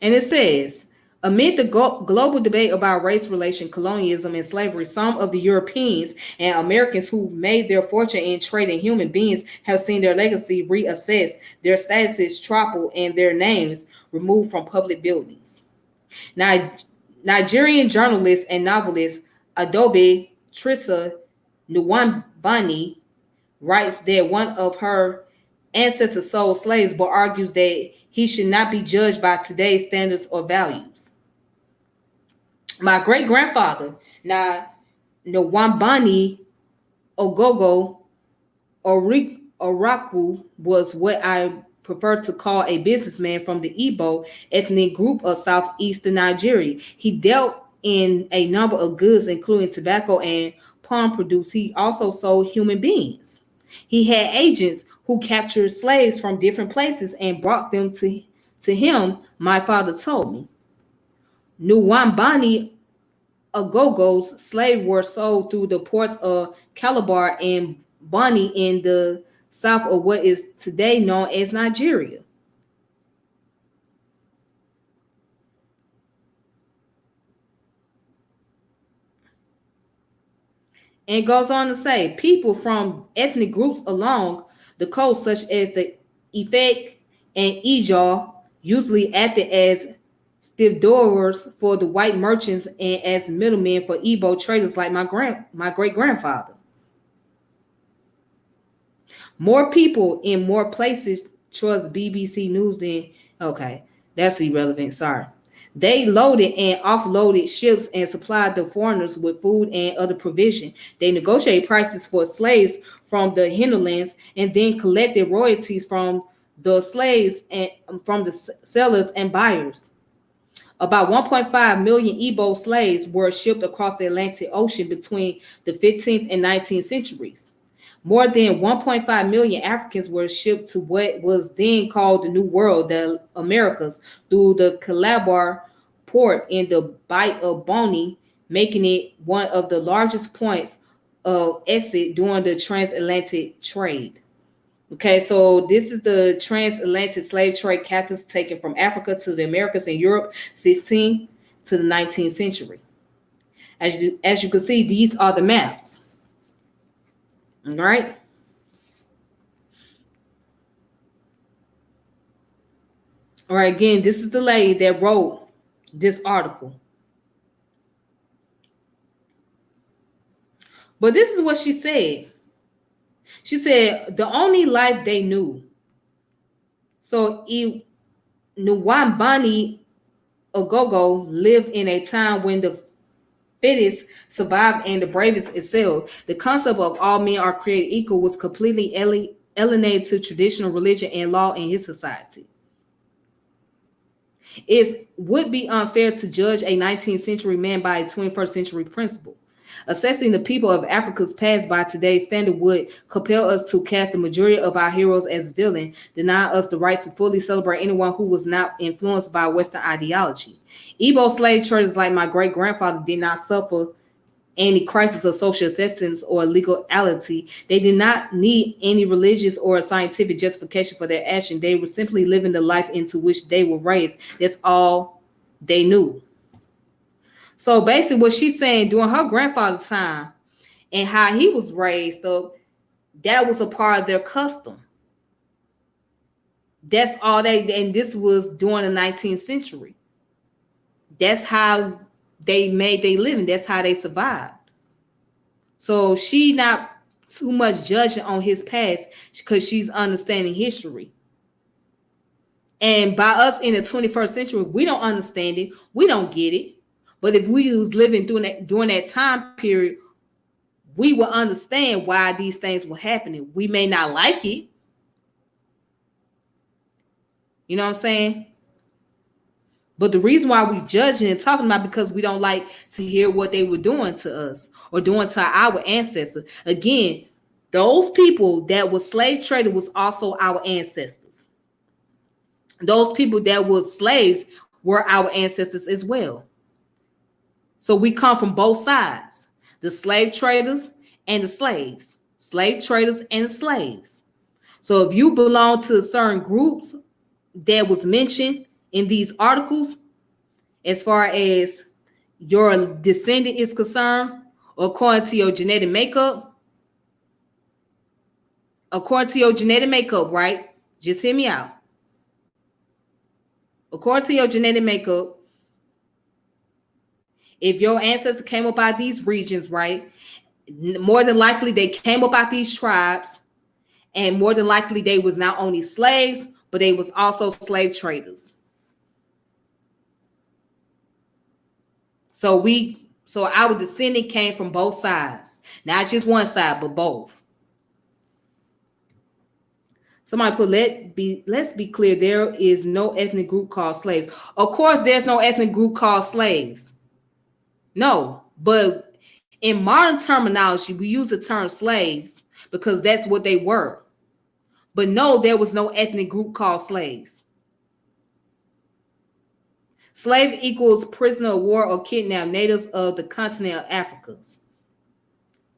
And it says, amid the global debate about race relation, colonialism, and slavery, some of the Europeans and Americans who made their fortune in trading human beings have seen their legacy reassessed, their statuses toppled, and their names removed from public buildings. Now, Nigerian journalist and novelist Adobe Trissa Nwabani writes that one of her ancestors sold slaves, but argues that he should not be judged by today's standards or values. My great grandfather, Nwabani Ogogo Oraku, was what I prefer to call a businessman from the Igbo ethnic group of southeastern Nigeria. He dealt in a number of goods, including tobacco and palm produce. He also sold human beings. He had agents who captured slaves from different places and brought them to him, my father told me. Nwabani Agogo's slaves were sold through the ports of Calabar and Bonny in the south of what is today known as Nigeria. And goes on to say, people from ethnic groups along the coast, such as the Efik and Ijaw, usually acted as stevedores for the white merchants and as middlemen for Igbo traders like my great grandfather. More people in more places trust BBC News than okay, that's irrelevant. Sorry. They loaded and offloaded ships and supplied the foreigners with food and other provision. They negotiated prices for slaves from the hinterlands and then collected royalties from the slaves and from the sellers and buyers. About 1.5 million Igbo slaves were shipped across the Atlantic Ocean between the 15th and 19th centuries. More than 1.5 million Africans were shipped to what was then called the New World, the Americas, through the Calabar port in the Bight of Bonny, making it one of the largest points of exit during the transatlantic trade. Okay, so this is the transatlantic slave trade captives taken from Africa to the Americas and Europe, 16th to the 19th century. As you can see, these are the maps. All right. All right, again, this is the lady that wrote this article. But this is what she said. She said, the only life they knew. So, Nwambani Ogogo lived in a time when the fittest survived and the bravest excelled. The concept of all men are created equal was completely alienated to traditional religion and law in his society. It would be unfair to judge a 19th century man by a 21st century principle. Assessing the people of Africa's past by today's standard would compel us to cast the majority of our heroes as villains, deny us the right to fully celebrate anyone who was not influenced by Western ideology. Igbo slave traders like my great grandfather did not suffer any crisis of social acceptance or legality. They did not need any religious or scientific justification for their action. They were simply living the life into which they were raised. That's all they knew. So basically what she's saying, during her grandfather's time and how he was raised up, that was a part of their custom. That's all and this was during the 19th century. That's how they made their living. That's how they survived. So she not too much judging on his past because she's understanding history. And by us in the 21st century, we don't understand it. We don't get it. But if we was living during that time period, we will understand why these things were happening. We may not like it. You know what I'm saying? But the reason why we judging and talking about because we don't like to hear what they were doing to us or doing to our ancestors. Again, those people that were slave traded was also our ancestors. Those people that were slaves were our ancestors as well. So we come from both sides, the slave traders and the slaves, slave traders and slaves. So if you belong to certain groups that was mentioned in these articles, as far as your descendant is concerned, or according to your genetic makeup, right? Just hear me out. According to your genetic makeup, if your ancestors came up out of these regions, right, more than likely they came up out these tribes, and more than likely they was not only slaves, but they was also slave traders. So our descendant came from both sides, not just one side, but both. Somebody put, let's be clear, there is no ethnic group called slaves. Of course, there's no ethnic group called slaves. No, but in modern terminology, we use the term slaves because that's what they were. But no, there was no ethnic group called slaves. Slave equals prisoner of war or kidnapped natives of the continent of Africa.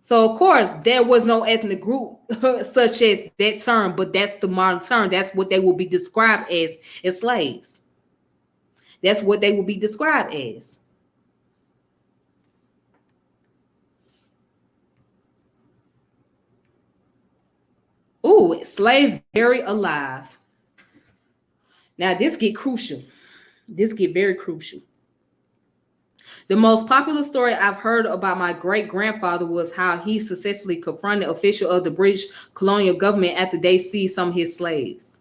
So, of course, there was no ethnic group such as that term, but that's the modern term. That's what they will be described as slaves. That's what they will be described as. Ooh, slaves buried alive. Now, this get crucial. This get very crucial. The most popular story I've heard about my great grandfather was how he successfully confronted officials of the British colonial government after they seized some of his slaves.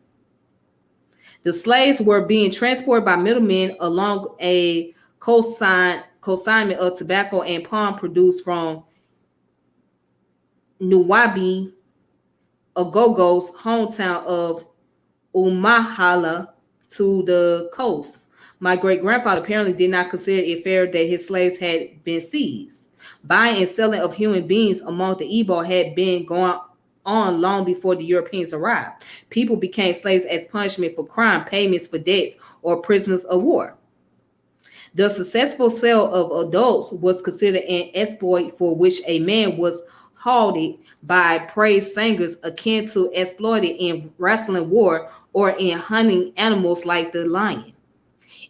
The slaves were being transported by middlemen along a consignment of tobacco and palm produced from Nuwabi Ogogo's hometown of Umahala to the coast. My great grandfather apparently did not consider it fair that his slaves had been seized. Buying and selling of human beings among the Igbo had been going on long before the Europeans arrived. People became slaves as punishment for crime, payments for debts, or prisoners of war. The successful sale of adults was considered an exploit for which a man was halted by praise singers akin to exploited in wrestling war or in hunting animals like the lion.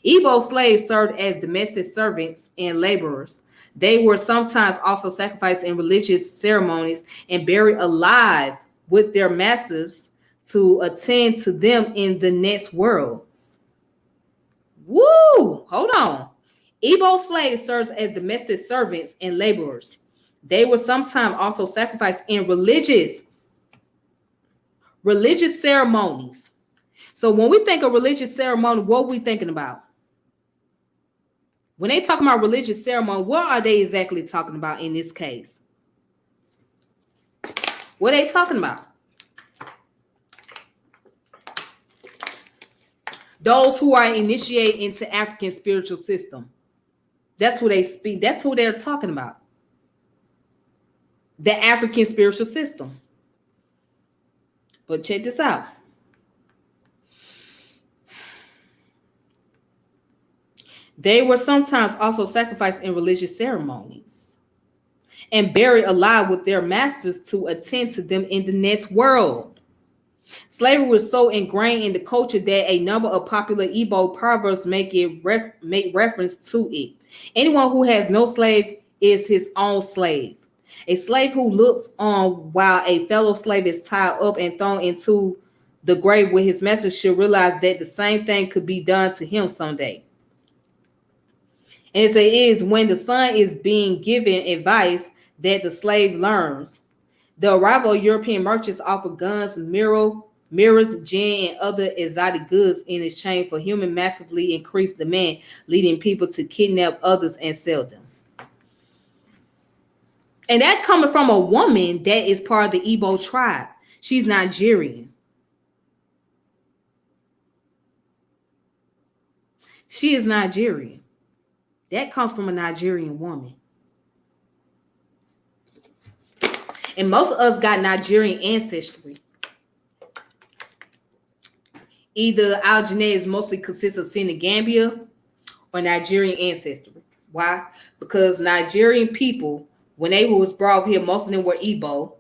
Igbo slaves served as domestic servants and laborers. They were sometimes also sacrificed in religious ceremonies and buried alive with their masters to attend to them in the next world. Woo! Hold on. Igbo slaves served as domestic servants and laborers. They were sometimes also sacrificed in religious ceremonies. So when we think of religious ceremony, what are we thinking about? When they talk about religious ceremony, what are they exactly talking about in this case? What are they talking about? Those who are initiated into African spiritual system. That's who they speak. That's who they're talking about. The African spiritual system. But check this out. They were sometimes also sacrificed in religious ceremonies and buried alive with their masters to attend to them in the next world. Slavery was so ingrained in the culture that a number of popular Igbo proverbs make reference to it. Anyone who has no slave is his own slave. A slave who looks on while a fellow slave is tied up and thrown into the grave with his master should realize that the same thing could be done to him someday. And it is when the son is being given advice that the slave learns. The arrival of European merchants offered guns, mirrors, gin, and other exotic goods in exchange for human massively increased demand, leading people to kidnap others and sell them. And that coming from a woman that is part of the Igbo tribe. She's Nigerian. She is Nigerian. That comes from a Nigerian woman. And most of us got Nigerian ancestry. Either our genetics mostly consists of Senegambia or Nigerian ancestry. Why? Because Nigerian people, when they was brought here, most of them were Igbo,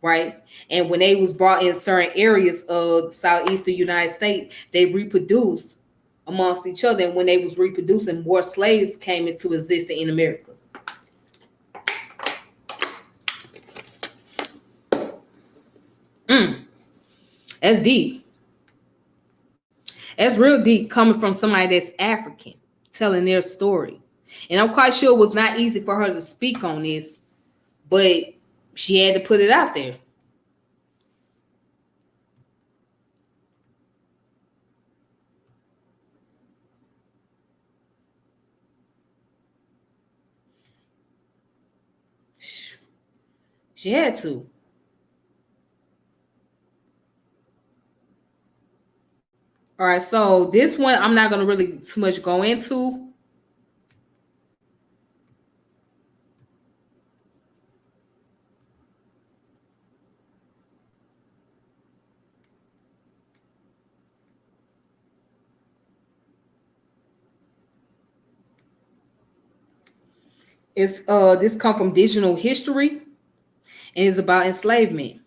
right? And when they was brought in certain areas of southeastern United States, they reproduced amongst each other. And when they was reproducing, more slaves came into existence in America. That's deep. That's real deep coming from somebody that's African, telling their story. And I'm quite sure it was not easy for her to speak on this, but she had to put it out there. She had to. All right, so this one I'm not going to really too much go into. It's this come from Digital History and it's about enslavement.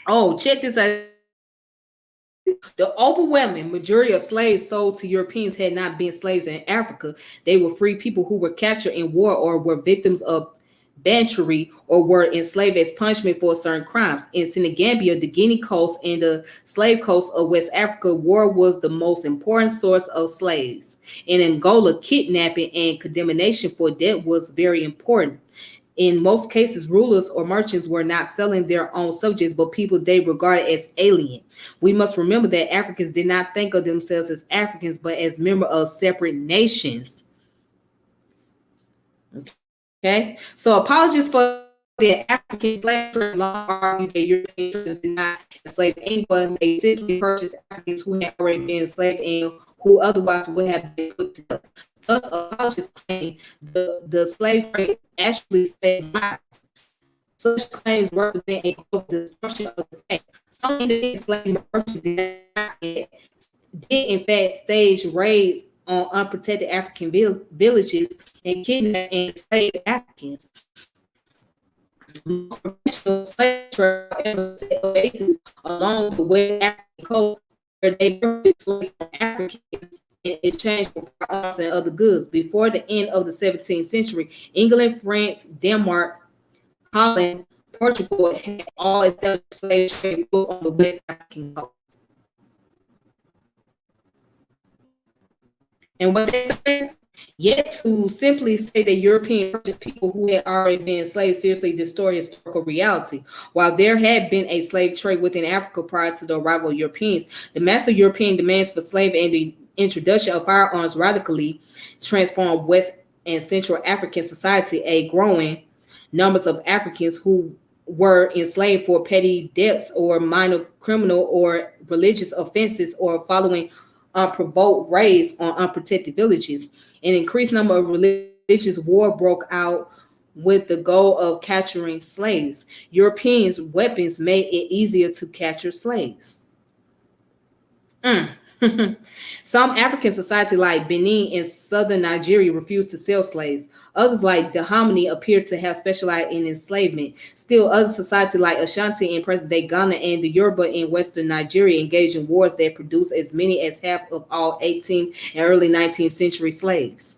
Oh, check this out. The overwhelming majority of slaves sold to Europeans had not been slaves in Africa. They were free people who were captured in war or were victims of Bantry, or were enslaved as punishment for certain crimes. In Senegambia, the Guinea coast, and the slave coast of West Africa, war was the most important source of slaves. In Angola, kidnapping and condemnation for debt was very important. In most cases, rulers or merchants were not selling their own subjects, but people they regarded as alien. We must remember that Africans did not think of themselves as Africans, but as members of separate nations. Okay, so apologists for the African slave trade long argued that European traders did not enslave anyone. They simply purchased Africans who had already been enslaved and who otherwise would have been put to death. Thus, apologists claim the slave trade actually saved lives. Such claims represent a close destruction of the fact. Some independent slave merchants did in fact stage raids on unprotected African villages and kidnap and enslave Africans. Most professional slave trade, however, set up bases along the West African coast where they purchased slaves from Africans in exchange for arms and other goods. Before the end of the 17th century, England, France, Denmark, Holland, Portugal had all established slave trade routes on the West African coast. And what they said, yet to simply say that European purchased people who had already been enslaved seriously distort historical reality. While there had been a slave trade within Africa prior to the arrival of Europeans, the massive European demands for slaves and the introduction of firearms radically transformed West and Central African society. A growing numbers of Africans who were enslaved for petty debts or minor criminal or religious offenses or following unprovoked raids on unprotected villages. An increased number of religious war broke out with the goal of capturing slaves. Europeans' weapons made it easier to capture slaves. Some African societies like Benin and southern Nigeria refused to sell slaves. Others like Dahomey appeared to have specialized in enslavement. Still, other societies like Ashanti in present-day Ghana and the Yoruba in western Nigeria engaged in wars that produced as many as half of all 18th and early 19th century slaves.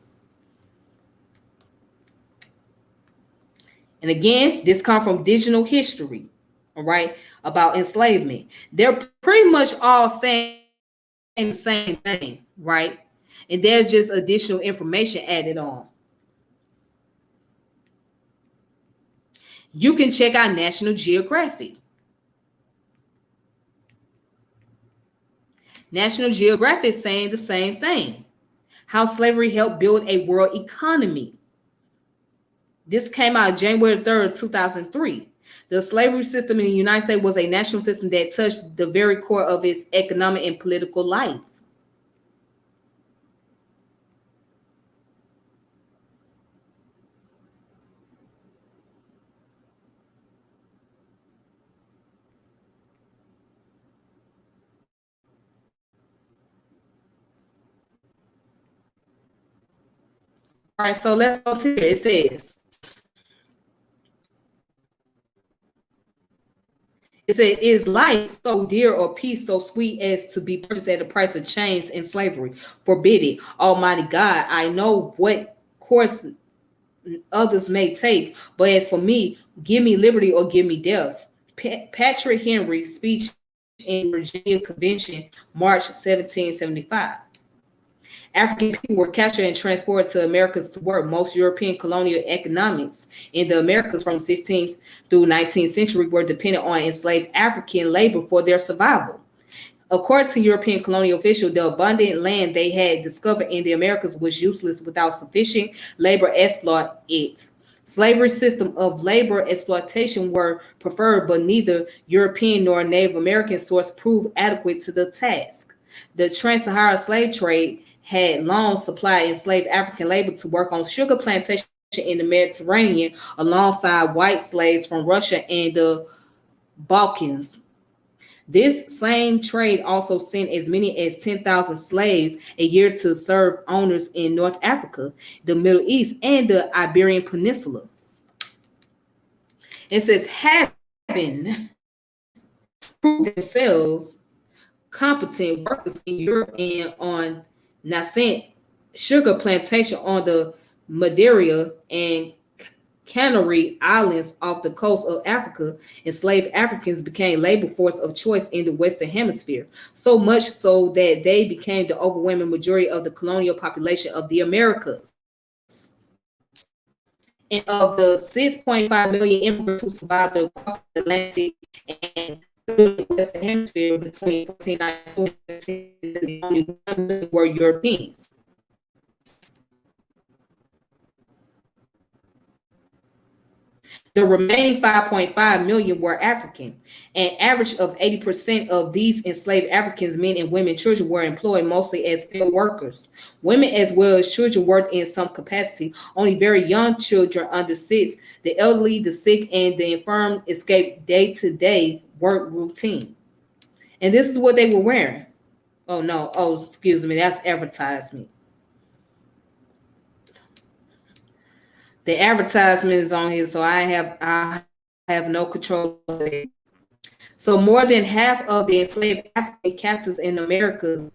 And again, this comes from digital history, all right, about enslavement. They're pretty much all saying the same thing, right? And there's just additional information added on. You can check out National Geographic. National Geographic is saying the same thing. How slavery helped build a world economy. This came out January 3rd, 2003. The slavery system in the United States was a national system that touched the very core of its economic and political life. All right, so let's go to it. It says, is life so dear or peace so sweet as to be purchased at the price of chains and slavery? Forbid it. Almighty God, I know what course others may take, but as for me, give me liberty or give me death. Patrick Henry, speech in Virginia Convention, March 1775. African people were captured and transported to Americas to work. Most European colonial economics in the Americas from 16th through 19th century were dependent on enslaved African labor for their survival. According to European colonial officials, the abundant land they had discovered in the Americas was useless without sufficient labor exploit it. Slavery system of labor exploitation were preferred, but neither European nor Native American source proved adequate to the task. The trans-Saharan slave trade had long supplied enslaved African labor to work on sugar plantations in the Mediterranean alongside white slaves from Russia and the Balkans. This same trade also sent as many as 10,000 slaves a year to serve owners in North Africa, the Middle East, and the Iberian Peninsula. It says, having proved themselves competent workers in Europe and on nascent sugar plantation on the Madeira and Canary Islands off the coast of Africa, enslaved Africans became labor force of choice in the Western Hemisphere, so much so that they became the overwhelming majority of the colonial population of the Americas. And of the 6.5 million immigrants who survived across the Atlantic and the Western Hemisphere between 1492 and 1760, only 1 million were Europeans. The remaining 5.5 million were African. An average of 80% of these enslaved Africans, men and women, children, were employed mostly as field workers. Women as well as children worked in some capacity. Only very young children under 6, the elderly, the sick, and the infirm escaped day-to-day work routine. And this is what they were wearing. Oh no, oh excuse me, that's advertisement. The advertisement is on here, so I have no control of it. So more than half of the enslaved African captives in the Americas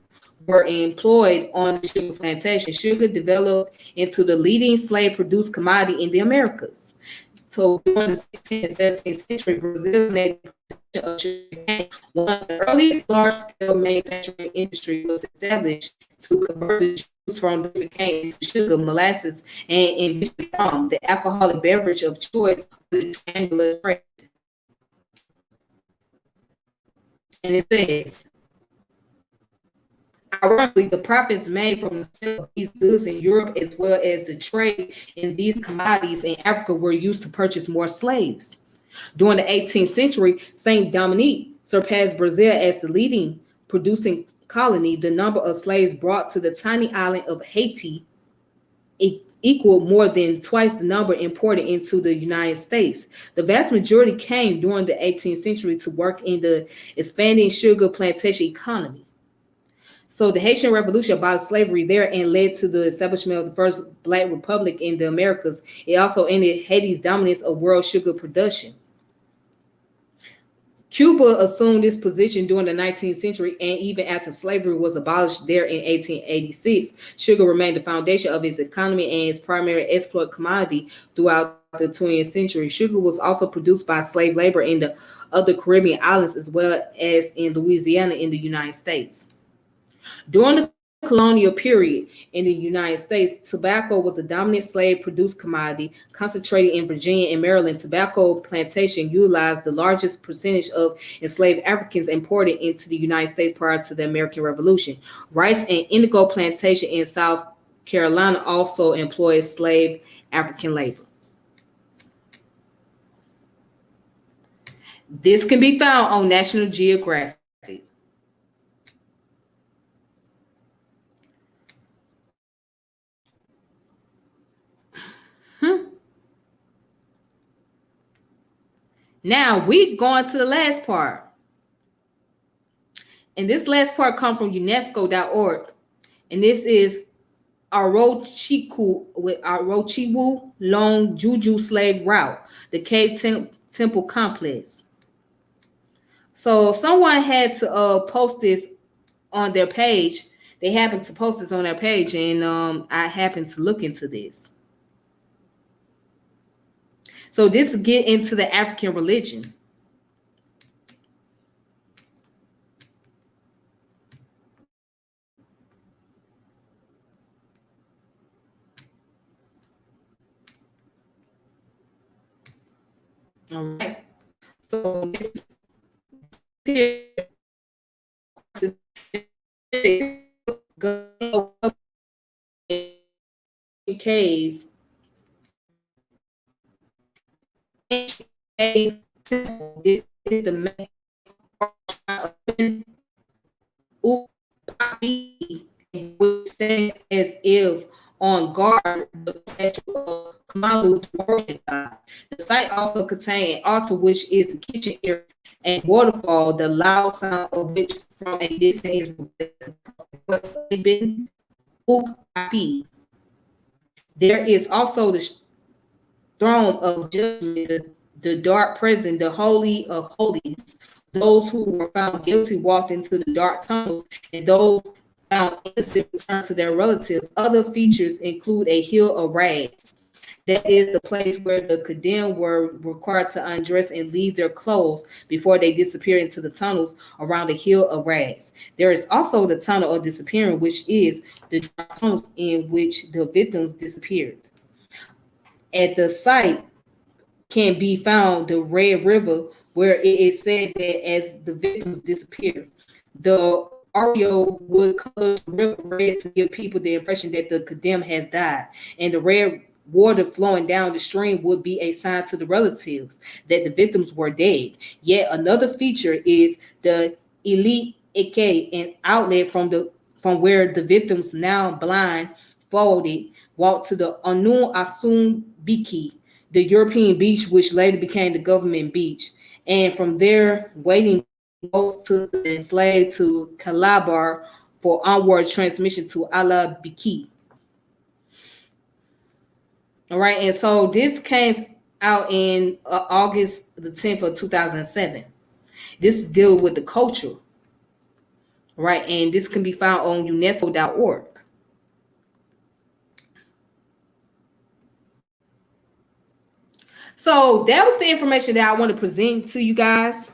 were employed on the sugar plantation. Sugar developed into the leading slave-produced commodity in the Americas. So during the 16th and 17th century, Brazil made the production of sugar cane. One of the earliest large-scale manufacturing industry was established to convert the juice from sugar cane into sugar, molasses, and eventually rum, the alcoholic beverage of choice for the triangular trade. And it says, ironically, the profits made from the sale of these goods in Europe as well as the trade in these commodities in Africa were used to purchase more slaves. During the 18th century, St. Dominique surpassed Brazil as the leading producing colony. The number of slaves brought to the tiny island of Haiti equaled more than twice the number imported into the United States. The vast majority came during the 18th century to work in the expanding sugar plantation economy. So the Haitian Revolution abolished slavery there and led to the establishment of the first Black Republic in the Americas. It also ended Haiti's dominance of world sugar production. Cuba assumed this position during the 19th century, and even after slavery was abolished there in 1886, sugar remained the foundation of its economy and its primary export commodity throughout the 20th century. Sugar was also produced by slave labor in the other Caribbean islands as well as in Louisiana in the United States. During the colonial period in the United States, tobacco was the dominant slave-produced commodity. Concentrated in Virginia and Maryland, tobacco plantation utilized the largest percentage of enslaved Africans imported into the United States prior to the American Revolution. Rice and indigo plantation in South Carolina also employed slave African labor. This can be found on National Geographic. Now we going to the last part. And this last part comes from UNESCO.org. And this is Arochiwu Long Juju Slave Route, the Cave Temple Complex. So someone had to post this on their page. They happened to post this on their page, and I happened to look into this. So this get into the African religion. All right. So this cave temple. This is the main Upapi, which stands as if on guard the statue of Kamalu, the warrior god. The site also contains an altar, which is the kitchen area, and waterfall, the loud sound of which from a distance is been Upapi. There is also the throne of judgment, the dark prison, the holy of holies. Those who were found guilty walked into the dark tunnels, and those found innocent returned to their relatives. Other features include a hill of rags. That is the place where the condemned were required to undress and leave their clothes before they disappear into the tunnels around the Hill of Rags. There is also the Tunnel of Disappearing, which is the tunnels in which the victims disappeared. At the site can be found the Red River, where it is said that as the victims disappeared, the Oreo would color the river red to give people the impression that the condemned has died, and the red water flowing down the stream would be a sign to the relatives that the victims were dead. Yet another feature is the Elite Eke, an outlet from where the victims, now blind, folded, walked to the Anu Asun Biki, the European beach, which later became the government beach, and from there, waiting boats took the enslaved to Calabar for onward transmission to Ala Biki. All right, and so this came out in August the 10th of 2007. This deals with the culture, right? And this can be found on UNESCO.org. So that was the information that I want to present to you guys.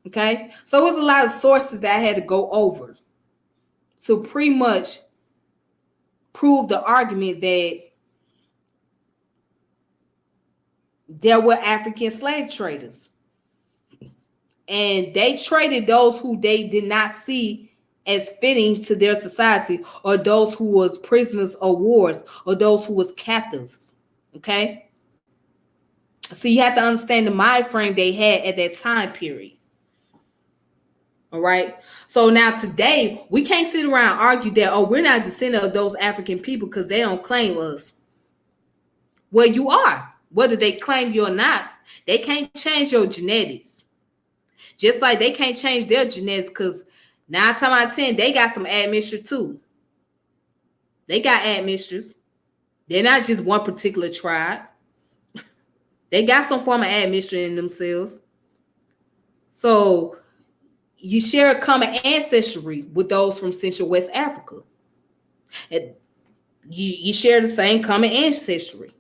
Okay, so it was a lot of sources that I had to go over to pretty much prove the argument that there were African slave traders, and they traded those who they did not see as fitting to their society, or those who was prisoners of wars, or those who was captives. Okay, so you have to understand the mind frame they had at that time period. All right. So now today we can't sit around and argue that, oh, we're not descendant of those African people because they don't claim us. Well, you are. Whether they claim you or not, they can't change your genetics. Just like they can't change their genetics, because 9 times out of 10, they got some admixture too. They got admixtures. They're not just one particular tribe. They got some form of admixture in themselves. So you share a common ancestry with those from Central West Africa. And you share the same common ancestry.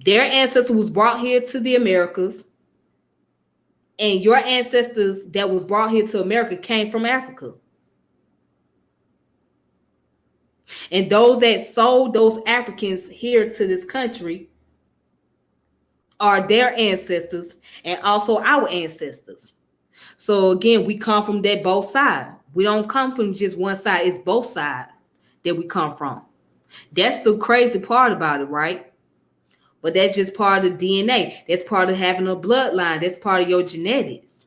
Their ancestor was brought here to the Americas, and your ancestors that was brought here to America came from Africa. And those that sold those Africans here to this country are their ancestors and also our ancestors. So again, we come from that both sides. We don't come from just one side. It's both sides that we come from. That's the crazy part about it, right? But that's just part of the DNA. That's part of having a bloodline. That's part of your genetics.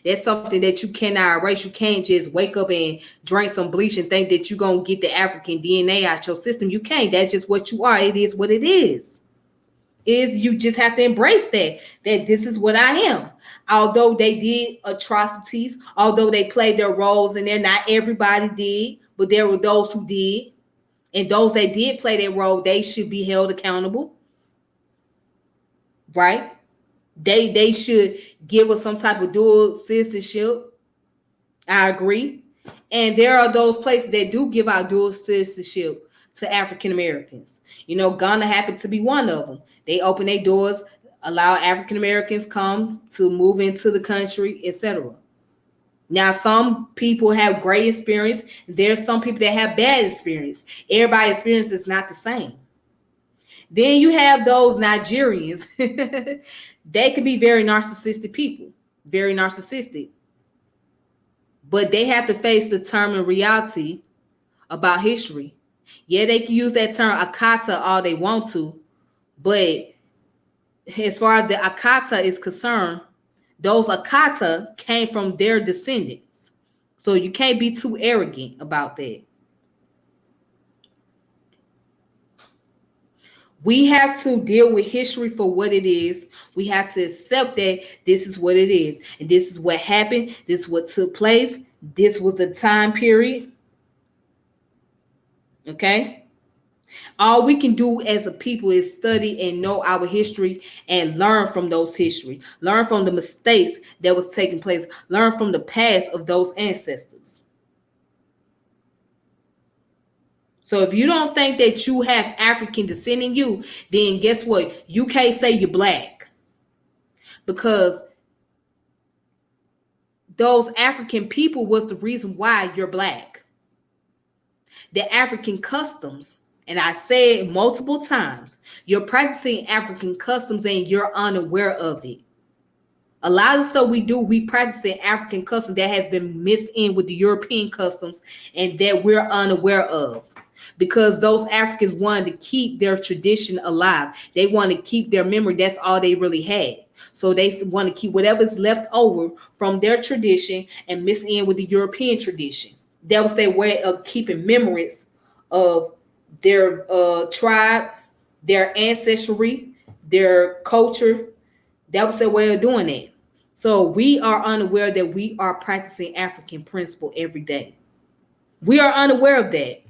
That's something that you cannot erase. You can't just wake up and drink some bleach and think that you're going to get the African DNA out your system. You can't. That's just what you are. It is what it is. You just have to embrace that this is what I am. Although they did atrocities, although they played their roles in there, not everybody did, but there were those who did. And those that did play their role, they should be held accountable. Right? They should give us some type of dual citizenship. I agree. And there are those places that do give out dual citizenship to African Americans. You know, Ghana happened to be one of them. They open their doors, allow African Americans come to move into the country, etc. Now, some people have great experience. There's some people that have bad experience. Everybody's experience is not the same. Then you have those Nigerians. They can be very narcissistic people, very narcissistic. But they have to face the term and reality about history. Yeah, they can use that term Akata all they want to, but as far as the Akata is concerned, those Akata came from their descendants. So you can't be too arrogant about that. We have to deal with history for what it is. We have to accept that this is what it is. And this is what happened. This is what took place. This was the time period. Okay? All we can do as a people is study and know our history and learn from those history. Learn from the mistakes that was taking place. Learn from the past of those ancestors. So if you don't think that you have African descent in you, then guess what? You can't say you're black, because those African people was the reason why you're black. The African customs, and I said multiple times, you're practicing African customs and you're unaware of it. A lot of stuff we do, we practice in African customs that has been mixed in with the European customs and that we're unaware of. Because those Africans wanted to keep their tradition alive. They want to keep their memory. That's all they really had. So they want to keep whatever's left over from their tradition and mix in with the European tradition. That was their way of keeping memories of their tribes, their ancestry, their culture. That was their way of doing it. So we are unaware that we are practicing African principle every day. We are unaware of that.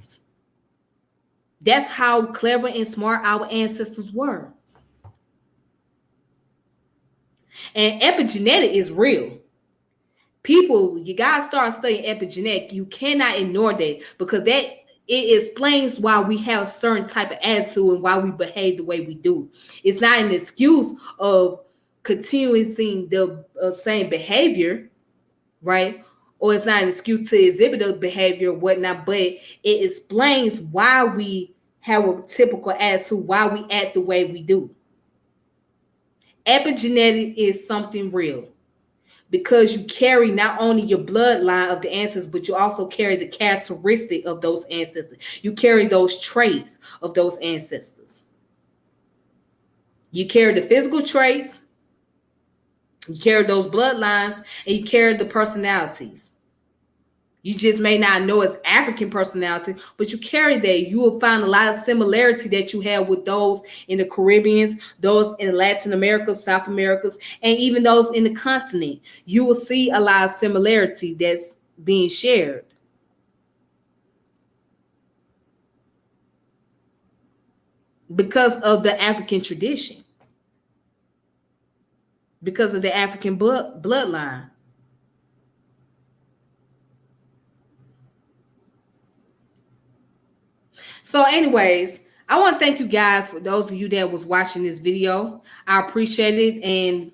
That's how clever and smart our ancestors were. And epigenetic is real. People, you gotta start studying epigenetic. You cannot ignore that, because that it explains why we have a certain type of attitude and why we behave the way we do. It's not an excuse of continuing seeing the same behavior, right? Or it's not an excuse to exhibit the behavior or whatnot, but it explains why we have a typical attitude, why we act the way we do. Epigenetic is something real, because you carry not only your bloodline of the ancestors, but you also carry the characteristic of those ancestors. You carry those traits of those ancestors. You carry the physical traits, you carry those bloodlines, and you carry the personalities. You just may not know it's African personality, but you carry that. You will find a lot of similarity that you have with those in the Caribbeans, those in Latin America, South America, and even those in the continent. You will see a lot of similarity that's being shared. Because of the African tradition, because of the African bloodline. So anyways, I want to thank you guys, for those of you that was watching this video. I appreciate it, and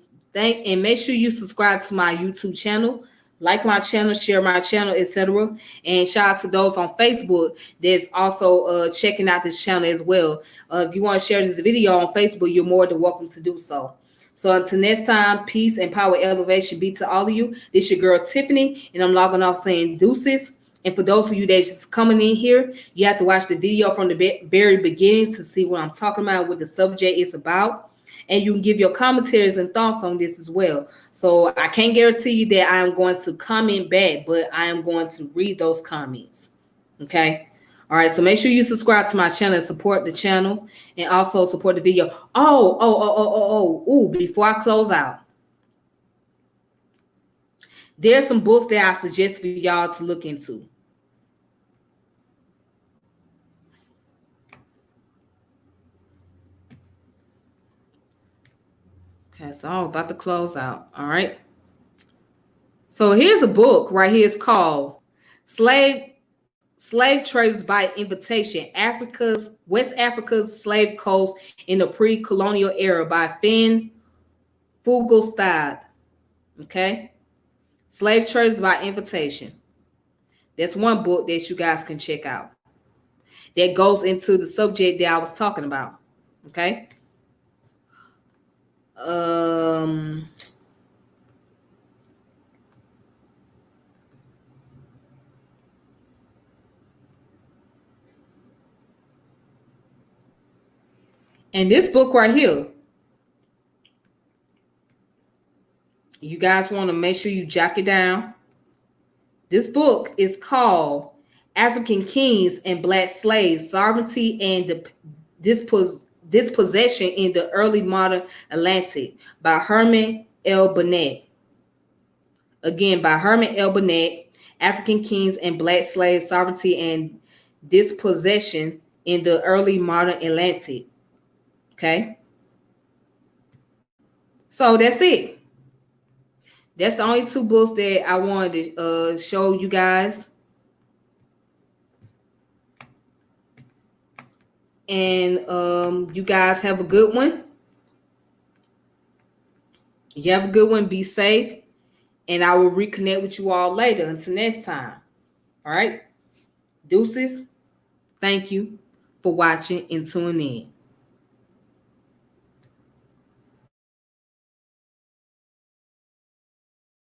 make sure you subscribe to my YouTube channel, like my channel, share my channel, etc. And shout out to those on Facebook that's also checking out this channel as well. If you want to share this video on Facebook, you're more than welcome to do so. So until next time, peace and power elevation be to all of you. This your girl Tiffany, and I'm logging off saying deuces. And for those of you that's just coming in here, you have to watch the video from the very beginning to see what I'm talking about, what the subject is about. And you can give your commentaries and thoughts on this as well. So I can't guarantee you that I am going to comment back, but I am going to read those comments. Okay? All right, so make sure you subscribe to my channel and support the channel, and also support the video. Before I close out, there's some books that I suggest for y'all to look into. Okay, so I'm about to close out. All right. So here's a book right here. It's called Slave Traders by Invitation: West Africa's Slave Coast in the Pre-Colonial Era by Finn Fugelstad. Okay. Slave Traders by Invitation. That's one book that you guys can check out that goes into the subject that I was talking about. Okay. And this book right here, you guys want to make sure you jot it down. This book is called African Kings and Black Slaves, Sovereignty and the Dispossession in the Early Modern Atlantic by Herman L. Burnett. Again, by Herman L. Burnett, African Kings and Black Slaves, Sovereignty and Dispossession in the Early Modern Atlantic. Okay? So that's it. That's the only two books that I wanted to show you guys. And you guys have a good one. You have a good one. Be safe. And I will reconnect with you all later. Until next time. All right. Deuces. Thank you for watching and tuning in.